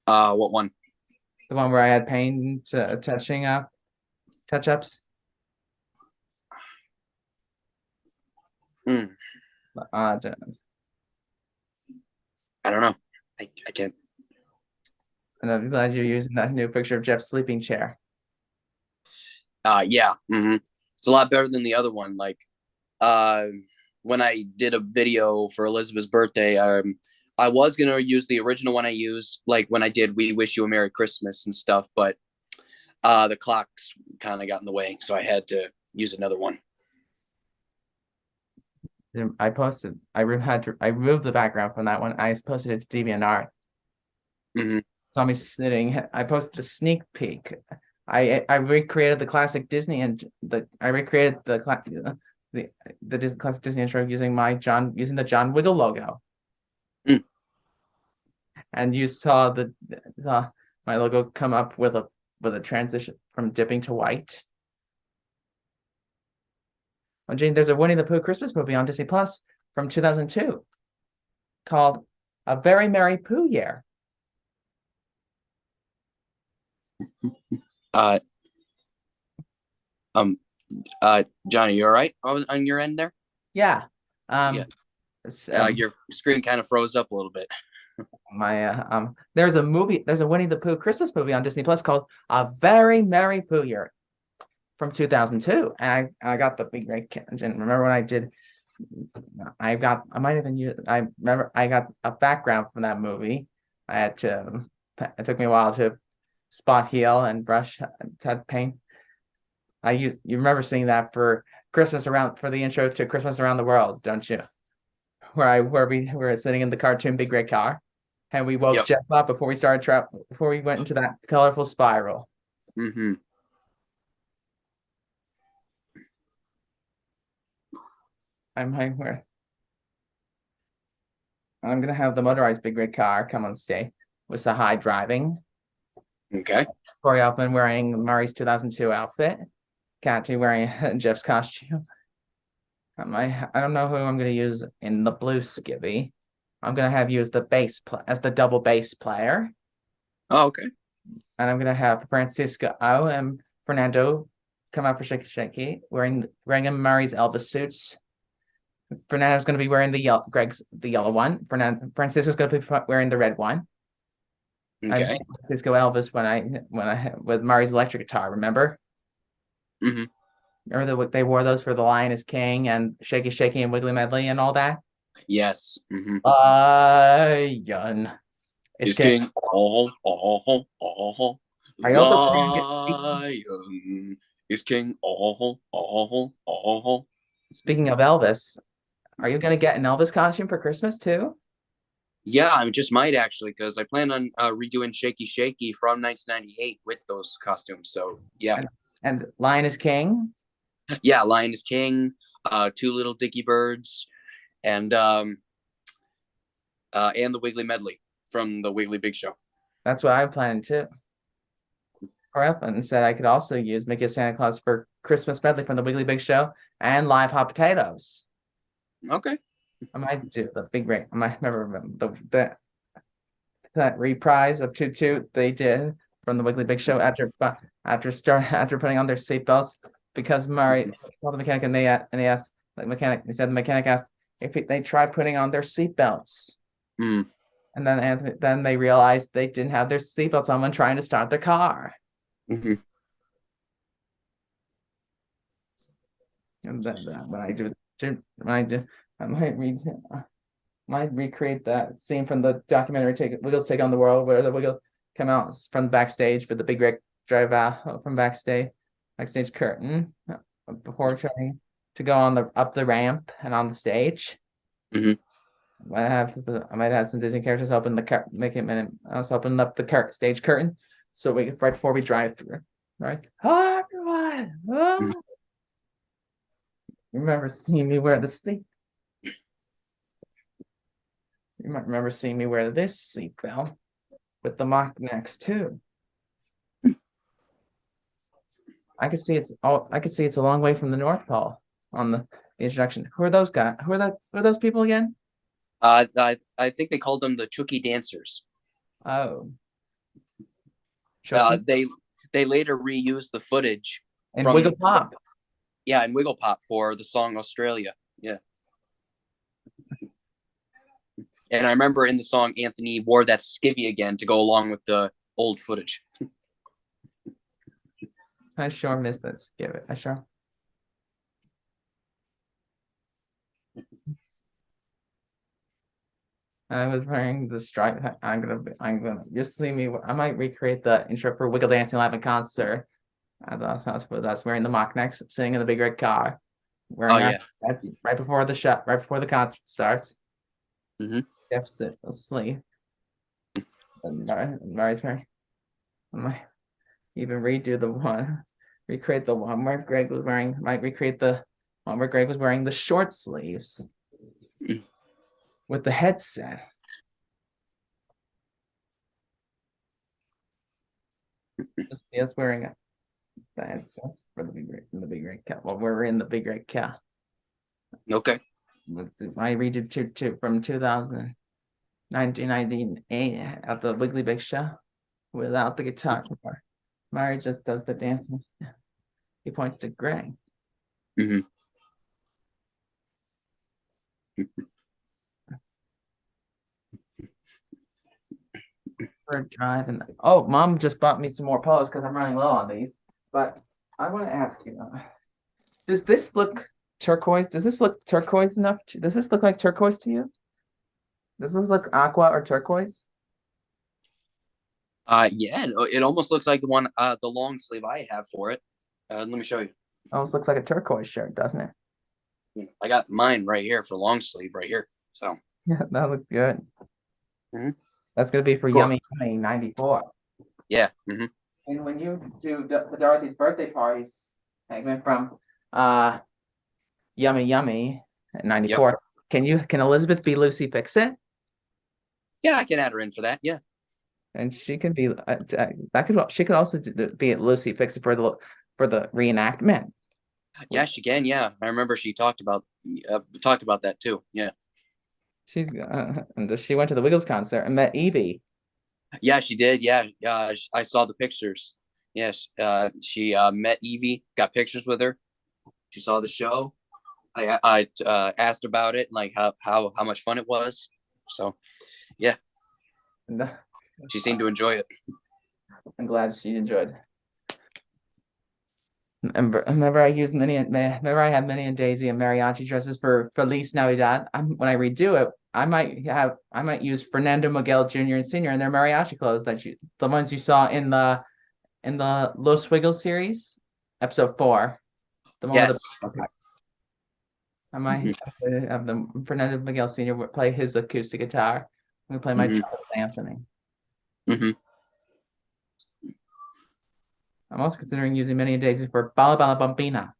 S2: What one?
S1: The one where I had paint touch-ups.
S2: Mm, I don't know. I can't.
S1: And I'm glad you're using that new picture of Jeff's sleeping chair.
S2: Yeah. It's a lot better than the other one. Like, when I did a video for Elizabeth's birthday, I was gonna use the original one I used, like when I did "We Wish You a Merry Christmas" and stuff, but the clocks kind of got in the way, so I had to use another one.
S1: I removed the background from that one. I posted it to DeviantArt. Saw me sitting. I posted a sneak peek. I recreated the classic Disney and I recreated the classic Disney intro using the John Wiggle logo. And you saw my logo come up with a transition from dipping to white. Oh, Gene, there's a Winnie the Pooh Christmas movie on Disney Plus from 2002 called A Very Merry Pooh Year.
S2: Johnny, you all right on your end there?
S1: Yeah.
S2: Your screen kind of froze up a little bit.
S1: There's a Winnie the Pooh Christmas movie on Disney Plus called A Very Merry Pooh Year from 2002, and I got the big red and remember when I did. I got a background from that movie. It took me a while to spot heal and brush touch paint. You remember seeing that for the intro to Christmas Around the World, don't you? Where we were sitting in the cartoon Big Red Car, and we woke Jeff up before we went into that colorful spiral. I'm gonna have the motorized Big Red Car come on stage with Sahai driving.
S2: Okay.
S1: Corey Elfman wearing Murray's 2002 outfit. Kathy wearing Jeff's costume. I don't know who I'm going to use in the blue skivvy. I'm going to have you as the double bass player.
S2: Oh, okay.
S1: And I'm going to have Francisco and Fernando come out for Shaky Shaky wearing Murray's Elvis suits. Fernando's going to be wearing the yellow one. Francisco's going to be wearing the red one.
S2: Okay.
S1: I Francisco Elvis when I with Murray's electric guitar. Remember? Remember they wore those for The Lion is King and Shaky Shaky and Wiggly Medley and all that?
S2: Yes.
S1: Lion
S2: is king. Lion is king.
S1: Speaking of Elvis, are you going to get an Elvis costume for Christmas too?
S2: Yeah, I just might actually, because I plan on redoing Shaky Shaky from 1998 with those costumes. So yeah.
S1: And Lion is King?
S2: Yeah, Lion is King, Two Little Dicky Birds, and the Wiggly Medley from the Wiggly Big Show.
S1: That's what I'm planning too. And said I could also use Mickey Santa Claus for Christmas medley from the Wiggly Big Show and live hot potatoes.
S2: Okay.
S1: I might do the big ring. I might remember that reprise of Toot Toot they did from the Wiggly Big Show after putting on their seatbelts because Murray called the mechanic and he asked the mechanic asked if they tried putting on their seatbelts. And then they realized they didn't have their seatbelts on when trying to start the car. And then I might recreate that scene from the documentary Wiggles Take on the World, where the Wiggles come out from backstage with the big red drive out from backstage curtain before trying to go up the ramp and on the stage. I might have some Disney characters open make it minute. I also open up the stage curtain, so right before we drive through, right? Hi everyone. Oh. You remember seeing me wear the seat? You might remember seeing me wear this seatbelt with the mock necks too. I could see it's a long way from the North Pole on the introduction. Who are those guys? Who are those people again?
S2: I think they called them the Chucky Dancers.
S1: Oh. Chucky
S2: They later reused the footage
S1: and Wiggle Pop.
S2: Yeah, and Wiggle Pop for the song Australia. Yeah. And I remember in the song, Anthony wore that skivvy again to go along with the old footage.
S1: I sure miss that skivvy. I sure. I was wearing the stripe. I'm gonna just see me. I might recreate the intro for Wiggle Dancing Live in Concert. That's wearing the mock necks, sitting in the big red car. That's right before the shot, right before the concert starts. Deficit asleep. Mari's wearing. I might even redo the one, recreate the one where Greg was wearing. Might recreate the one where Greg was wearing the short sleeves with the headset. Just see us wearing it. That's for the big red cat. Well, we're in the big red cat.
S2: Okay.
S1: I read it from 1998 at the Wiggly Big Show without the guitar. Mari just does the dances. He points to Greg. We're driving. Oh, Mom just bought me some more pillows because I'm running low on these. But I want to ask you, does this look turquoise? Does this look turquoise enough? Does this look like turquoise to you? Does this look aqua or turquoise?
S2: Yeah, it almost looks like the one, the long sleeve I have for it. Let me show you.
S1: Almost looks like a turquoise shirt, doesn't it?
S2: I got mine right here for long sleeve right here. So
S1: yeah, that looks good. That's gonna be for
S2: cool.
S1: Yummy 94.
S2: Yeah.
S1: And when you do the Dorothy's birthday parties, segment from Yummy at 94, can Elizabeth be Lucy Fixit?
S2: Yeah, I can add her in for that. Yeah.
S1: And she can be she could also be Lucy Fixit for the reenactment.
S2: Yeah, she can. Yeah, I remember she talked about that too. Yeah.
S1: She's and she went to the Wiggles concert and met Evie.
S2: Yeah, she did. Yeah, I saw the pictures. Yes, she met Evie, got pictures with her. She saw the show. I asked about it, like how much fun it was. So, yeah, she seemed to enjoy it.
S1: I'm glad she enjoyed it. Remember I had Minnie and Daisy and mariachi dresses for Feliz Navidad. When I redo it, I might use Fernando Miguel Jr. and Sr. in their mariachi clothes the ones you saw in the Los Wiggles series, episode 4. The one with the I might have the Fernando Miguel Sr. play his acoustic guitar. I'm gonna play my Charles Anthony. I'm also considering using Minnie and Daisy for Bala Bala Bambina.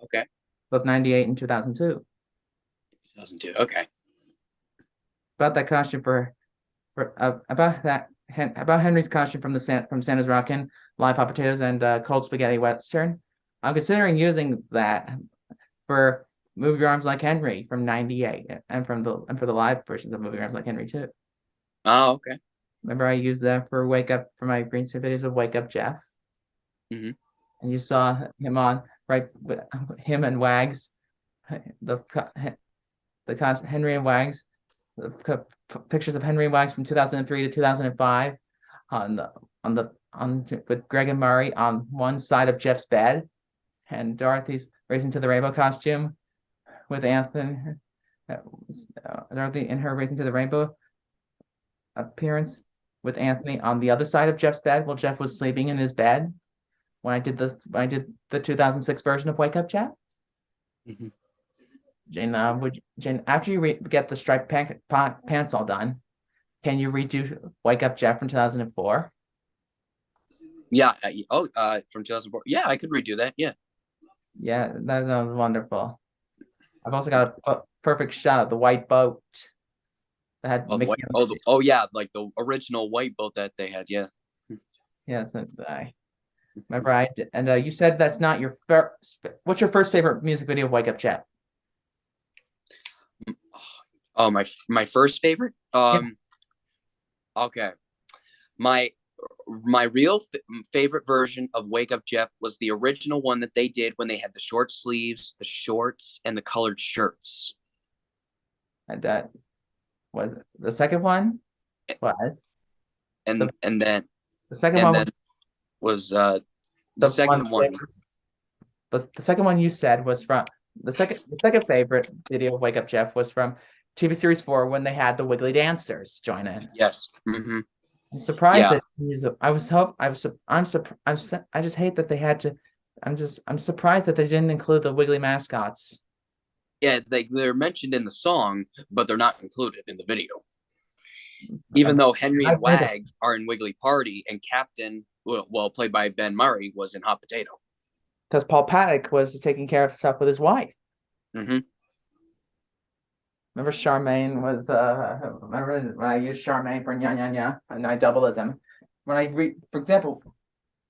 S2: Okay.
S1: Both 98 and 2002.
S2: 2002. Okay.
S1: About that costume about Henry's costume from Santa's Rockin', Live Hot Potatoes, and Cold Spaghetti Western. I'm considering using that for Move Your Arms Like Henry from 98 and for the live versions of Move Your Arms Like Henry too.
S2: Oh, okay.
S1: Remember I used that for my green screen videos of Wake Up Jeff. And you saw him on with him and Wags, the Henry and Wags, the pictures of Henry and Wags from 2003 to 2005 with Greg and Murray on one side of Jeff's bed, and Dorothy's Racing to the Rainbow costume with Anthony, Dorothy in her Racing to the Rainbow appearance with Anthony on the other side of Jeff's bed while Jeff was sleeping in his bed when I did the 2006 version of Wake Up Jeff. Jane, Jane, after you get the striped pants all done, can you redo Wake Up Jeff from 2004?
S2: Yeah. From 2004. Yeah, I could redo that. Yeah.
S1: Yeah, that was wonderful. I've also got a perfect shot of the white boat that had
S2: Oh, the
S1: Mickey.
S2: white. Oh, yeah. Like the original white boat that they had. Yeah.
S1: Yes, I remember. You said that's not your first. What's your first favorite music video of Wake Up Jeff?
S2: Oh, my first favorite. Okay. My real favorite version of Wake Up Jeff was the original one that they did when they had the short sleeves, the shorts, and the colored shirts.
S1: And that was the second one. Was
S2: And then
S1: the second one
S2: was
S1: the
S2: second one.
S1: But the second one you said was from the second favorite video of Wake Up Jeff was from TV series 4 when they had the Wiggly Dancers join in.
S2: Yes.
S1: I'm surprised
S2: Yeah.
S1: that I just hate that they had to. I'm surprised that they didn't include the Wiggly mascots.
S2: Yeah, they're mentioned in the song, but they're not included in the video. Even though Henry and Wags are in Wiggly Party and Captain, well, played by Ben Murray, was in Hot Potato.
S1: Because Paul Paddock was taking care of stuff with his wife.
S2: Mm-hmm.
S1: Remember Charmaine was remember when I used Charmaine for nya nya nya and I double as him. When I read, for example,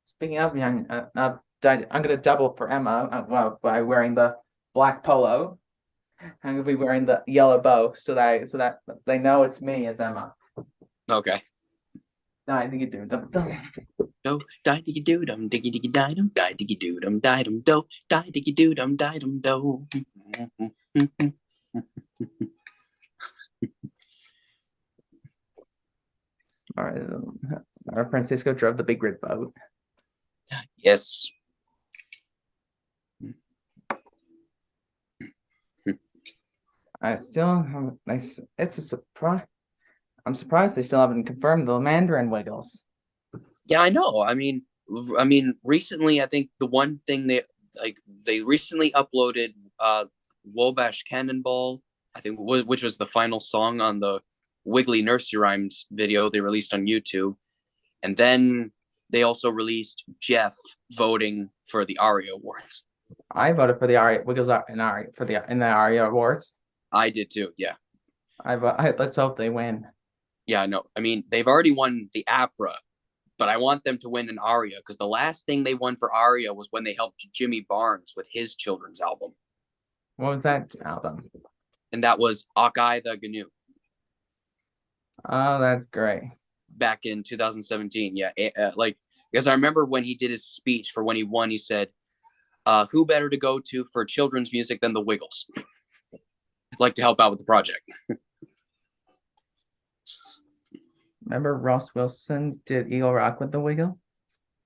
S1: speaking of nya, I'm gonna double for Emma by wearing the black polo. I'm gonna be wearing the yellow bow so that they know it's me as Emma.
S2: Okay.
S1: I think you do.
S2: Do die diggy doo dum diggy diggy die dum die diggy doo dum die dum do die diggy doo dum die dum do.
S1: All right, our Francisco drove the big red boat.
S2: Yes.
S1: It's a surprise. I'm surprised they still haven't confirmed the Mandarin Wiggles.
S2: Yeah, I know. I mean, recently, I think the one thing they recently uploaded Wabash Cannonball, I think, which was the final song on the Wiggly Nursery Rhymes video they released on YouTube, and then they also released Jeff voting for the ARIA Awards.
S1: I voted for the ARIA Wiggles in the ARIA Awards.
S2: I did too. Yeah.
S1: Let's hope they win.
S2: Yeah, I know. I mean, they've already won the APRA, but I want them to win an ARIA because the last thing they won for ARIA was when they helped Jimmy Barnes with his children's album.
S1: What was that album?
S2: And that was Hawkeye the Gnu.
S1: Oh, that's great.
S2: Back in 2017. Yeah. Because I remember when he did his speech for when he won, he said, who better to go to for children's music than the Wiggles? Like to help out with the project.
S1: Remember Ross Wilson did Eagle Rock with the Wiggle?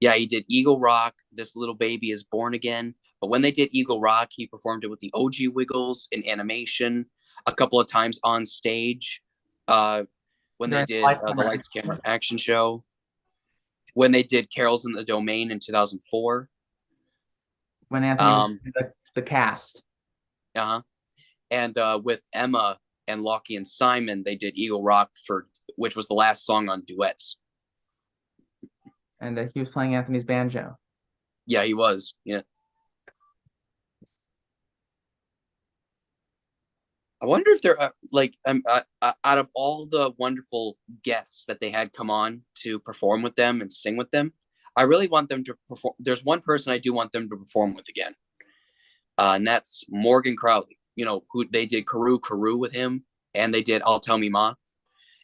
S2: Yeah, he did Eagle Rock, This Little Baby is Born Again. But when they did Eagle Rock, he performed it with the OG Wiggles in animation a couple of times on stage. When they did the Lights Camera Action Show. When they did Carols in the Domain in 2004.
S1: When Anthony the cast.
S2: Uh-huh. And with Emma and Lockie and Simon, they did Eagle Rock which was the last song on Duets.
S1: And he was playing Anthony's banjo.
S2: Yeah, he was. Yeah. I wonder if they're out of all the wonderful guests that they had come on to perform with them and sing with them, I really want them to perform. There's one person I do want them to perform with again. And that's Morgan Crowley. You know, who they did Karoo with him, and they did I'll Tell Me Ma.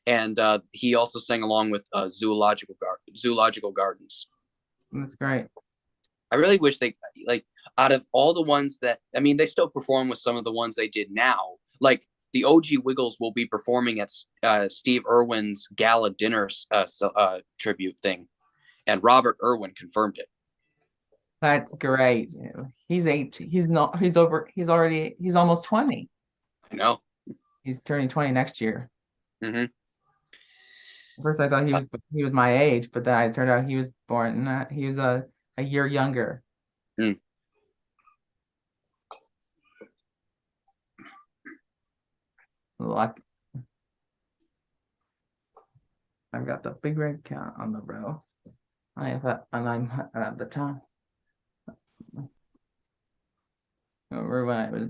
S2: And he also sang along with Zoological Gardens.
S1: That's great.
S2: I really wish they, out of all the ones that, I mean, they still perform with some of the ones they did now. Like, the OG Wiggles will be performing at Steve Irwin's gala dinner tribute thing. And Robert Irwin confirmed it.
S1: That's great. He's 8. He's almost 20.
S2: I know.
S1: He's turning 20 next year.
S2: Mm-hmm.
S1: First, I thought he was my age, but then it turned out he was he was a year younger.
S2: Mm.
S1: Luck. I've got the big red cat on the row. I have and I'm at the top. Remember when I was?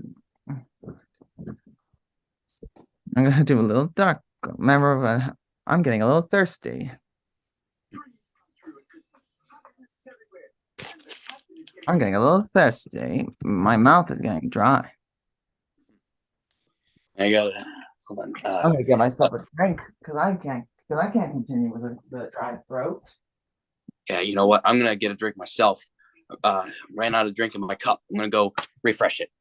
S1: I'm gonna do a little dark. Remember when I'm getting a little thirsty. I'm getting a little thirsty. My mouth is getting dry.
S2: I got it. Hold on.
S1: I'm gonna get myself a drink because I can't continue with the dry throat.
S2: Yeah, you know what? I'm gonna get a drink myself. Ran out of drink in my cup. I'm gonna go refresh it.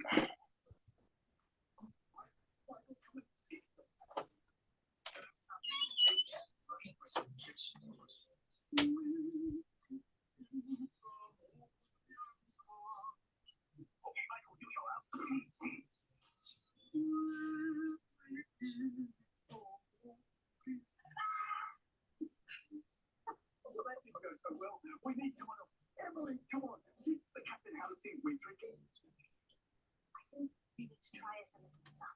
S4: So well, we need someone else. Emily, come on. Teach the captain how to sing. We drinking.
S5: I think we need to try it in the sun.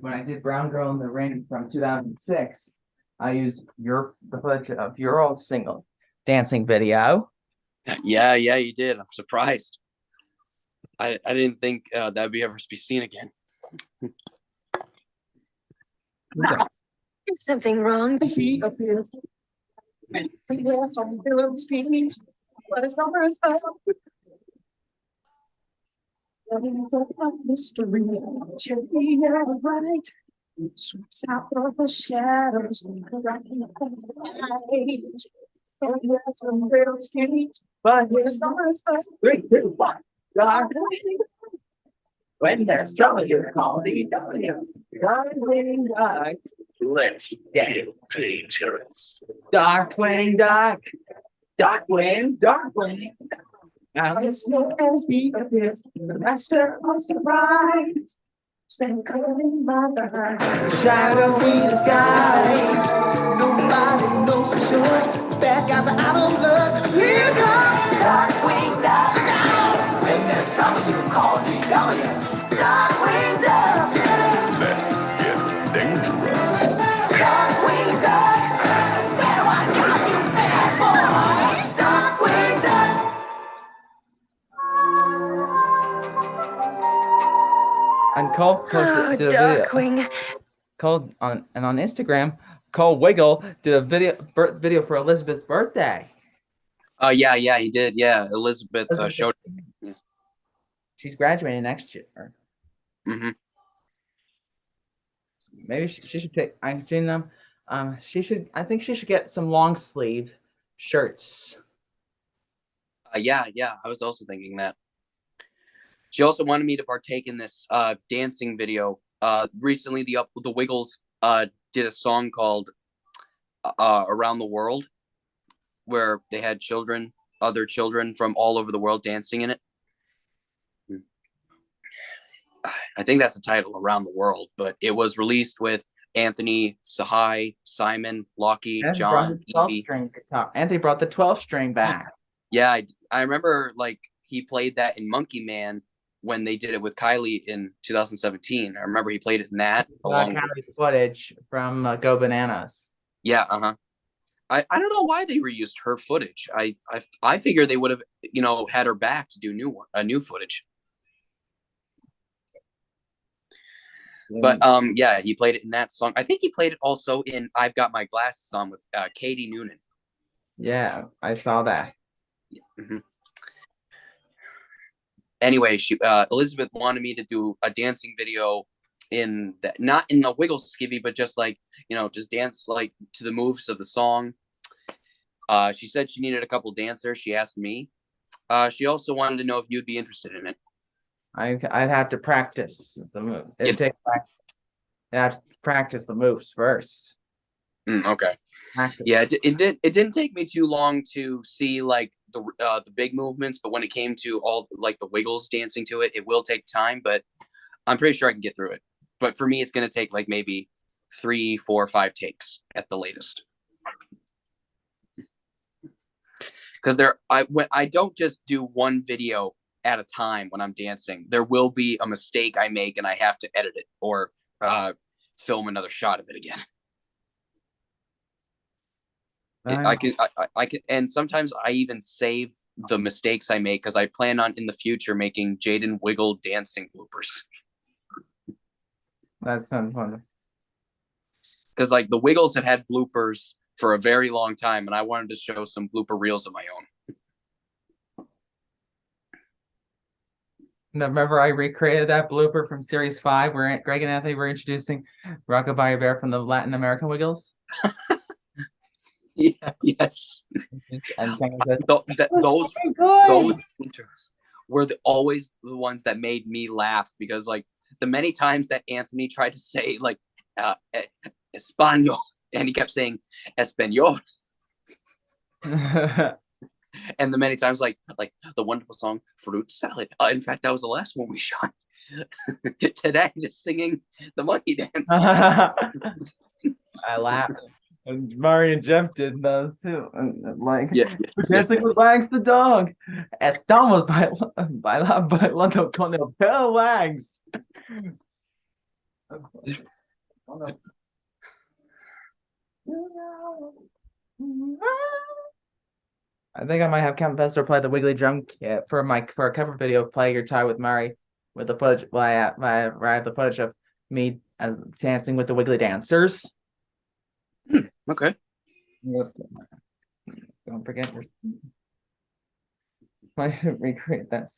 S1: When I did Brown Girl in the Rain from 2006, I used the footage of your old single dancing video.
S2: Yeah, you did. I'm surprised. I didn't think that'd be ever be seen again.
S5: Is something wrong?
S6: Mystery, cherry right. Sweeps out all the shadows, cracking up the light. So yes, I'm little skinny, but here's the first 3, 2, 1. Darling, when there's trouble, you're calling W. Darling, dark. Let's get dangerous. Darkwing Duck, Darkwing, Darkwing. Now it's no envy of his, the master of surprise. Send calling by the shadowy disguise. Nobody knows for sure. Bad guys are out of luck. Here comes Darkwing Duck. When there's trouble, you call DW. Darkwing Duck.
S7: Let's get dangerous.
S6: Darkwing Duck. Better watch out, you bad boys. Darkwing Duck.
S1: And Cole posted did a video.
S5: Darkwing.
S1: Cole on Instagram, Cole Wiggle did a video for Elizabeth's birthday.
S2: Yeah, he did. Yeah, Elizabeth showed.
S1: She's graduating next year.
S2: Mm-hmm.
S1: Maybe she should take. I've seen them. She should. I think she should get some long sleeve shirts.
S2: Yeah, I was also thinking that. She also wanted me to partake in this dancing video. Recently, the Wiggles did a song called "Around the World," where they had other children from all over the world dancing in it. I think that's the title, "Around the World," but it was released with Anthony, Sahai, Simon, Lockie, John, Evie.
S1: Anthony brought the 12-string back.
S2: Yeah, I remember like he played that in Monkey Man when they did it with Kylie in 2017. I remember he played it in that.
S1: Along with footage from Go Bananas.
S2: Yeah, I don't know why they reused her footage. I figured they would have had her back to do new footage. But yeah, he played it in that song. I think he played it also in "I've Got My Glasses On" with Katie Noonan.
S1: Yeah, I saw that.
S2: Mm-hmm. Anyway, Elizabeth wanted me to do a dancing video not in the Wiggle skivvy, but just like just dance like to the moves of the song. She said she needed a couple dancers. She asked me. She also wanted to know if you'd be interested in it.
S1: I'd have to practice the move. It'd take practice. I'd have to practice the moves first.
S2: Okay.
S1: active.
S2: Yeah, it didn't take me too long to see like the big movements, but when it came to all like the wiggles dancing to it, it will take time, but I'm pretty sure I can get through it. But for me, it's gonna take like maybe 3, 4, 5 takes at the latest. Because I don't just do one video at a time when I'm dancing. There will be a mistake I make and I have to edit it or film another shot of it again. I can, and sometimes I even save the mistakes I make because I plan on in the future making Jaden Wiggle dancing bloopers.
S1: That sounds fun.
S2: Because like the Wiggles have had bloopers for a very long time, and I wanted to show some blooper reels of my own.
S1: Remember, I recreated that blooper from Series 5 where Greg and Anthony were introducing Rockabye Bear from the Latin American Wiggles.
S2: Yeah, yes.
S1: And Ken said,
S2: those intros were always the ones that made me laugh because like the many times that Anthony tried to say like Espanol and he kept saying Espanol. And the many times like the wonderful song Fruit Salad. In fact, that was the last one we shot today, just singing the monkey dance.
S1: I laughed. And Mari and Jeff did those too. And, like, dancing with Wags the dog. Estamos bailando con el pelo Wags. I think I might have Count Bester play the Wiggly drum kit for a cover video of Play Your Tie with Mari with the footage. I have the footage of me as dancing with the Wiggly dancers.
S2: Okay.
S1: Don't forget. Might recreate that.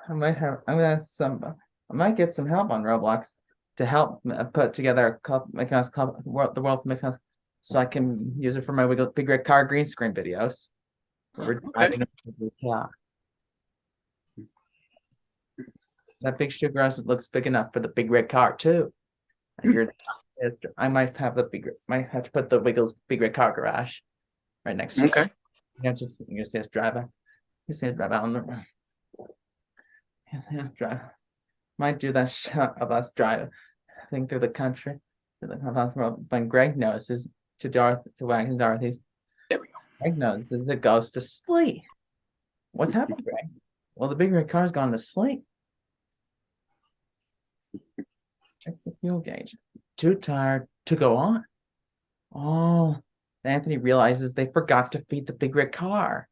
S1: I might have. I'm gonna have some. I might get some help on Roblox to help put together the world Mickey Mouse, so I can use it for my Big Red Car green screen videos.
S2: Okay.
S1: That big sugar house looks big enough for the Big Red Car too. I might have might have to put the Wiggles Big Red Car garage right next to it.
S2: Okay.
S1: You see us drive. You see us drive out on the drive. Might do that shot of us driving, through the country, to the clubhouse world. When Greg notices to Wags and Dorothy's.
S2: There we go.
S1: Greg notices it goes to sleep. What's happened, Greg? Well, the Big Red Car's gone to sleep. Check the fuel gauge. Too tired to go on. Oh, Anthony realizes they forgot to feed the Big Red Car.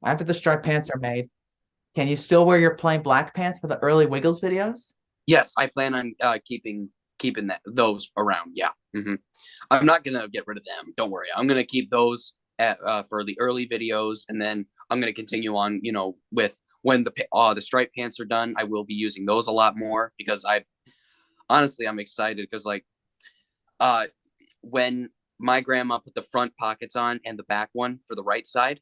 S1: After the striped pants are made, can you still wear your plain black pants for the early Wiggles videos?
S2: Yes, I plan on keeping those around. Yeah. Mm-hmm. I'm not gonna get rid of them. Don't worry. I'm gonna keep those for the early videos, and then I'm gonna continue on. With when the striped pants are done, I will be using those a lot more because I'm excited because like when my grandma put the front pockets on and the back one for the right side,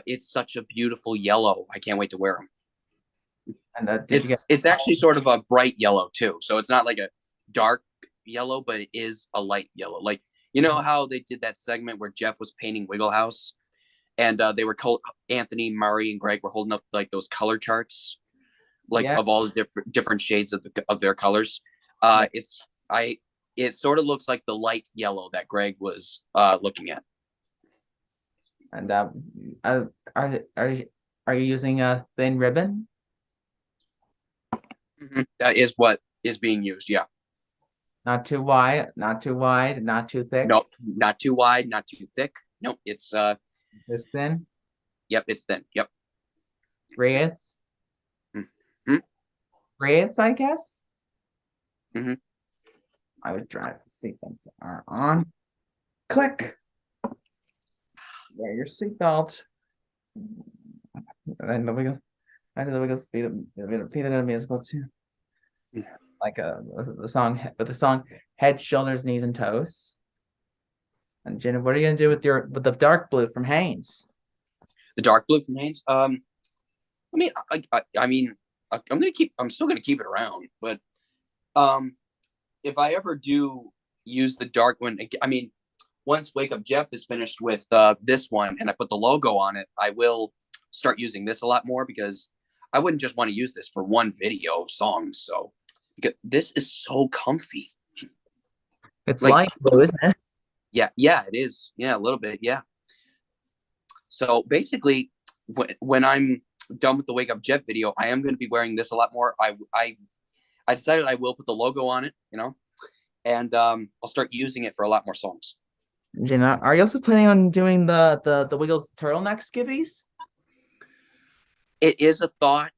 S2: it's such a beautiful yellow. I can't wait to wear them. And it's actually sort of a bright yellow too, so it's not like a dark yellow, but it is a light yellow. Like how they did that segment where Jeff was painting Wiggle House, and they were Anthony, Mari, and Greg were holding up like those color charts, of all the different shades of their colors. It sort of looks like the light yellow that Greg was looking at.
S1: And are you using a thin ribbon?
S2: Mm-hmm. That is what is being used. Yeah.
S1: Not too wide, not too thick.
S2: Nope, not too wide, not too thick. Nope, it's
S1: thin.
S2: Yep, it's thin. Yep.
S1: 3/8.
S2: Mm-hmm.
S1: 3/8, I guess.
S2: Mm-hmm.
S1: I would drive. Seatbelts are on. Click. Wear your seatbelt. And the Wiggles. After the Wiggles feed it in a musical too. Like the song Head, Shoulders, Knees, and Toes. And Jenna, what are you gonna do with the dark blue from Hanes?
S2: The dark blue from Hanes. I mean, I'm still gonna keep it around, but if I ever do use the dark one. I mean, once Wake Up Jeff is finished with this one and I put the logo on it, I will start using this a lot more because I wouldn't just want to use this for one video of songs. So because this is so comfy.
S1: It's
S2: Like-
S1: light blue, isn't it?
S2: Yeah, it is. Yeah, a little bit. Yeah. So basically, when I'm done with the Wake Up Jeff video, I am going to be wearing this a lot more. I decided I will put the logo on it, and I'll start using it for a lot more songs.
S1: Gina, are you also planning on doing the Wiggles turtleneck skivvies?
S2: It is a thought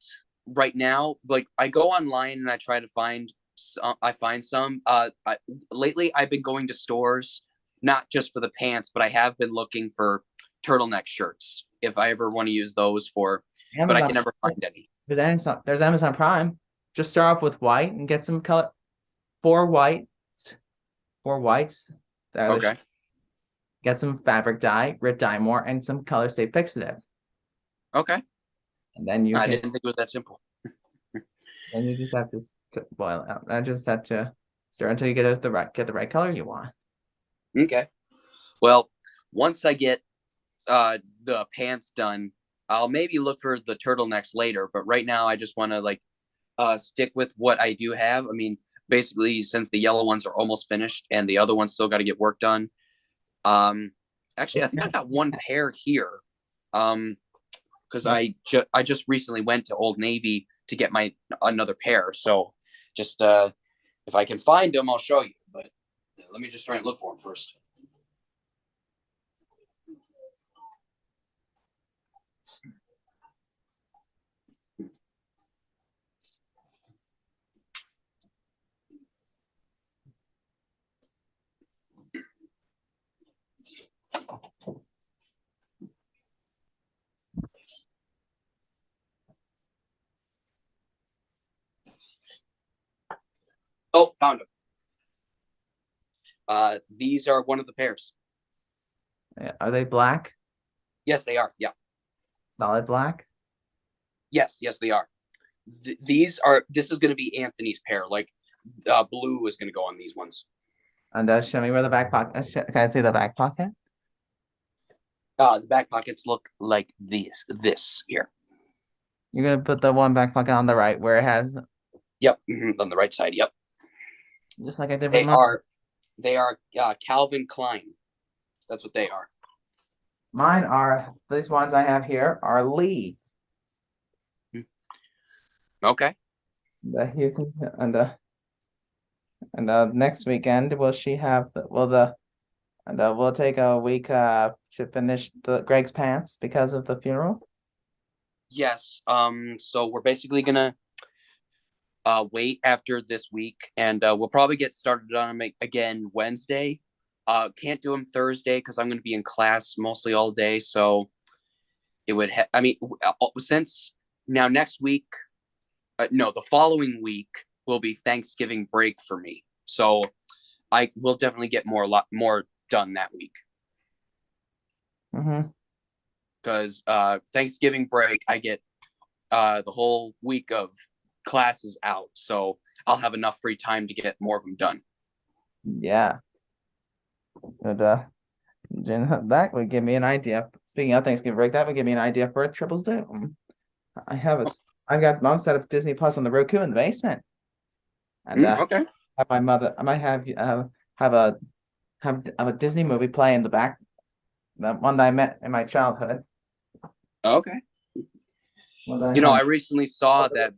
S2: right now. Like I go online and I try to find some. Lately I've been going to stores, not just for the pants, but I have been looking for turtleneck shirts if I ever want to use those for, but I can never find any.
S1: There's Amazon Prime. Just start off with white and get some color. Four whites.
S2: Okay.
S1: Get some fabric dye, red dye more, and some color stay fixative.
S2: Okay.
S1: And then
S2: I didn't think it was that simple.
S1: then you just have to boil it out. I just have to stir until you get the right color you want.
S2: Okay. Well, once I get the pants done, I'll maybe look for the turtlenecks later, but right now I just want to stick with what I do have. I mean, basically since the yellow ones are almost finished and the other ones still got to get work done. Actually, I think I got one pair here. Because I just recently went to Old Navy to get another pair. So just if I can find them, I'll show you. But let me just try and look for them first. Oh, found them. These are one of the pairs.
S1: Are they black?
S2: Yes, they are. Yeah.
S1: Solid black?
S2: Yes, they are. This is going to be Anthony's pair. Like blue is going to go on these ones.
S1: And show me where the back pocket. Can I see the back pocket?
S2: The back pockets look like this here.
S1: You're gonna put the one back pocket on the right where it has.
S2: Yep, on the right side. Yep.
S1: Just like I did
S2: They
S1: with mine.
S2: they are Calvin Klein. That's what they are.
S1: Mine are these ones I have here are Lee.
S2: Okay.
S1: You can and next weekend will she have we'll take a week to finish the Greg's pants because of the funeral.
S2: Yes. So we're basically gonna wait after this week, and we'll probably get started on them again Wednesday. Can't do them Thursday because I'm gonna be in class mostly all day. So it would. Since now next week, no, the following week will be Thanksgiving break for me. So I will definitely get a lot more done that week.
S1: Mm-hmm.
S2: Because Thanksgiving break, I get the whole week of classes out, so I'll have enough free time to get more of them done.
S1: Yeah. And that would give me an idea. Speaking of Thanksgiving break, that would give me an idea for a triple Zoom. I've got mom set up Disney Plus on the Roku in the basement. And
S2: Okay.
S1: have my mother I might have a Disney movie play in the back. The one that I met in my childhood.
S2: Okay. I recently saw that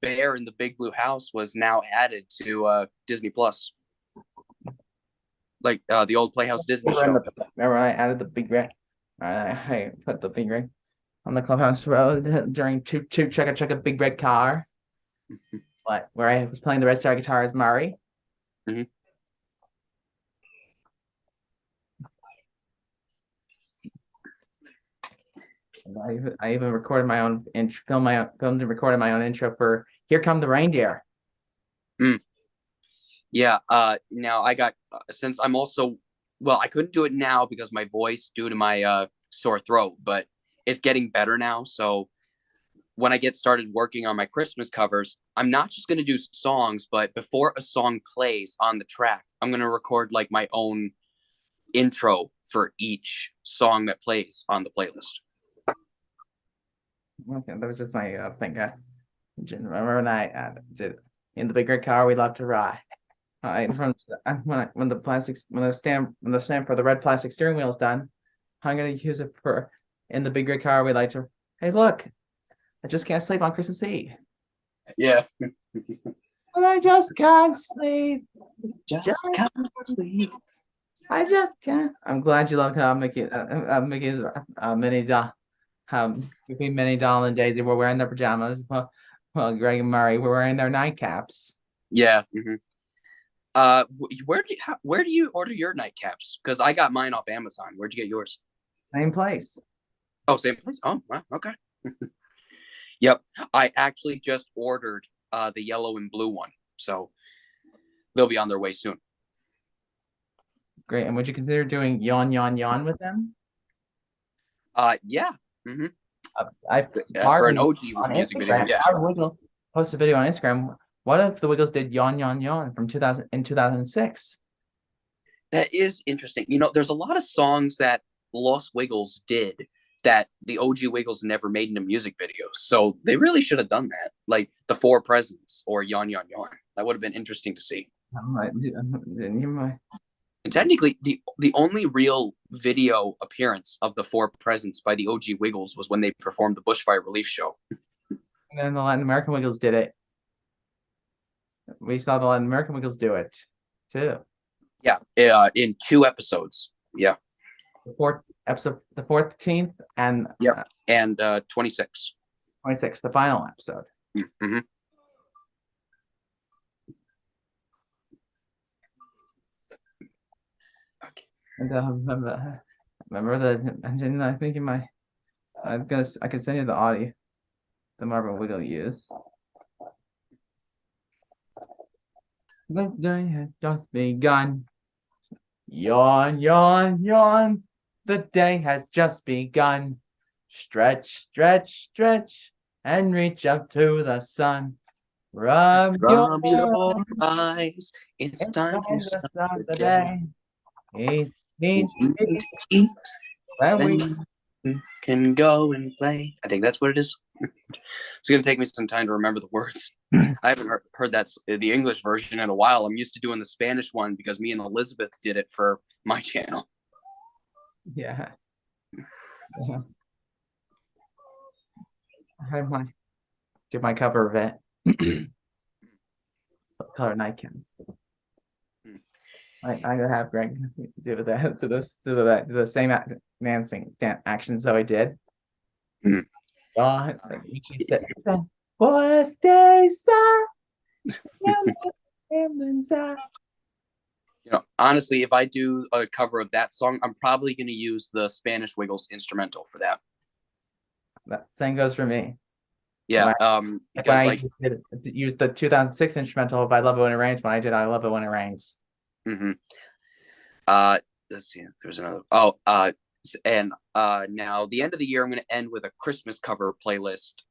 S2: Bear in the Big Blue House was now added to Disney Plus. Like the old Playhouse Disney show.
S1: Remember I added the big ring. I put the big ring on the clubhouse road during Toot Toot Chugga Chugga Big Red Car. Where I was playing the Red Star guitar as Murray.
S2: Mm-hmm.
S1: I even recorded my own filmed and recorded my own intro for Here Come the Reindeer.
S2: Yeah. Now I got since I'm also I couldn't do it now because my voice due to my sore throat, but it's getting better now. So when I get started working on my Christmas covers, I'm not just going to do songs, but before a song plays on the track, I'm going to record like my own intro for each song that plays on the playlist.
S1: Okay, that was just my thing. Remember when I did in the bigger car we love to ride. When the stamp for the red plastic steering wheel is done, I'm gonna use it for in the bigger car we like to. Hey, look, I just can't sleep on Christmas Eve.
S2: Yeah.
S1: But I just can't sleep.
S2: Just can't sleep.
S1: I just can't. I'm glad you loved how Mickey's Minnie Doll, between Minnie Doll and Daisy were wearing their pajamas. Well, Greg and Murray were wearing their nightcaps.
S2: Yeah. Where do you order your nightcaps? Because I got mine off Amazon. Where'd you get yours?
S1: Same place.
S2: Oh, same place. Oh, wow. Okay. Yep. I actually just ordered the yellow and blue one, so they'll be on their way soon.
S1: Great. And would you consider doing yawn, yawn, yawn with them?
S2: Yeah.
S1: I
S2: For an OG
S1: on
S2: music
S1: Instagram.
S2: video. Yeah.
S1: Marvin Wiggle posted a video on Instagram. What if the Wiggles did yawn, yawn, yawn from 2006?
S2: That is interesting. You know, there's a lot of songs that Los Wiggles did that the OG Wiggles never made into music videos. So they really should have done that. Like The Four Presidents or Yawn Yawn Yawn. That would have been interesting to see. And technically, the only real video appearance of The Four Presidents by the OG Wiggles was when they performed the Bushfire Relief Show.
S1: And then the Latin American Wiggles did it. We saw the Latin American Wiggles do it too.
S2: Yeah, in 2 episodes. Yeah.
S1: The fourth episode, the 14th and
S2: Yep. And 26.
S1: 26th, the final episode.
S2: Mm-hmm. Okay.
S1: And remember the engine? I think I could send you the audio the Marvin Wiggle used. The day had just begun. Yawn, yawn, yawn. The day has just begun. Stretch, stretch, stretch, and reach up to the sun. Rub
S2: Rub
S1: your
S2: your eyes. It's time to
S1: start the day. Eat, eat, eat.
S2: eat.
S1: When
S2: Then
S1: we
S2: you can go and play. I think that's what it is. It's going to take me some time to remember the words. I haven't heard that the English version in a while. I'm used to doing the Spanish one because me and Elizabeth did it for my channel.
S1: yeah. I have do my cover of it. Color nightcaps. I'm gonna have Greg do that to the same dancing actions that I did.
S2: Mhm.
S1: God, you said, boy, stay sad.
S2: You know, honestly, if I do a cover of that song, I'm probably going to use the Spanish Wiggles instrumental for that.
S1: That same goes for me.
S2: Yeah,
S1: If
S2: because
S1: I
S2: like,
S1: use the 2006 instrumental of "I Love It When It Rains," when I did "I Love It When It Rains."
S2: let's see, there's another. Oh, and now the end of the year, I'm going to end with a Christmas cover playlist.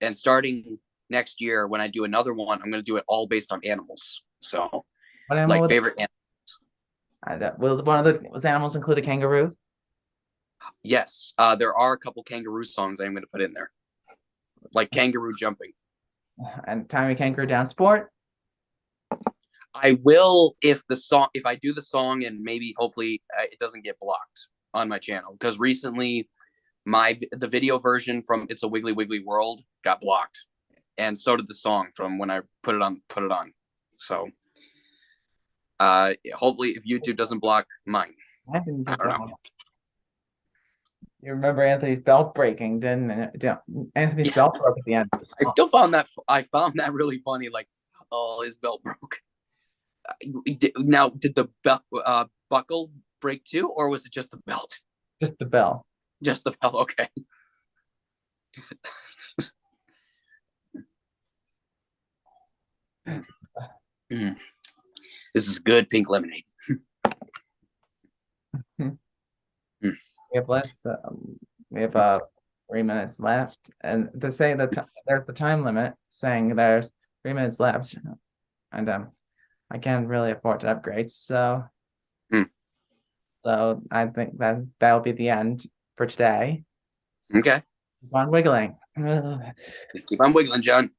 S2: And starting next year, when I do another one, I'm going to do it all based on animals. So, like favorite animals.
S1: Will one of those animals include a kangaroo?
S2: Yes, there are a couple kangaroo songs I'm going to put in there, like kangaroo jumping.
S1: And Tommy Kangaroo Down Sport.
S2: I will if I do the song and maybe hopefully it doesn't get blocked on my channel, because recently the video version from It's a Wiggly Wiggly World got blocked, and so did the song from when I put it on. So hopefully if YouTube doesn't block mine. I don't know.
S1: You remember Anthony's belt breaking, didn't Anthony's belt broke at the end.
S2: I found that really funny. Like, oh, his belt broke. Now, did the buckle break too, or was it just the belt?
S1: Just the bell.
S2: Just the belt. Okay. This is good pink lemonade.
S1: We have 3 minutes left, and to say that there's the time limit saying there's 3 minutes left, and I can't really afford to upgrade, so
S2: Hmm.
S1: so I think that'll be the end for today.
S2: Okay.
S1: Keep on wiggling.
S2: Keep on wiggling, John.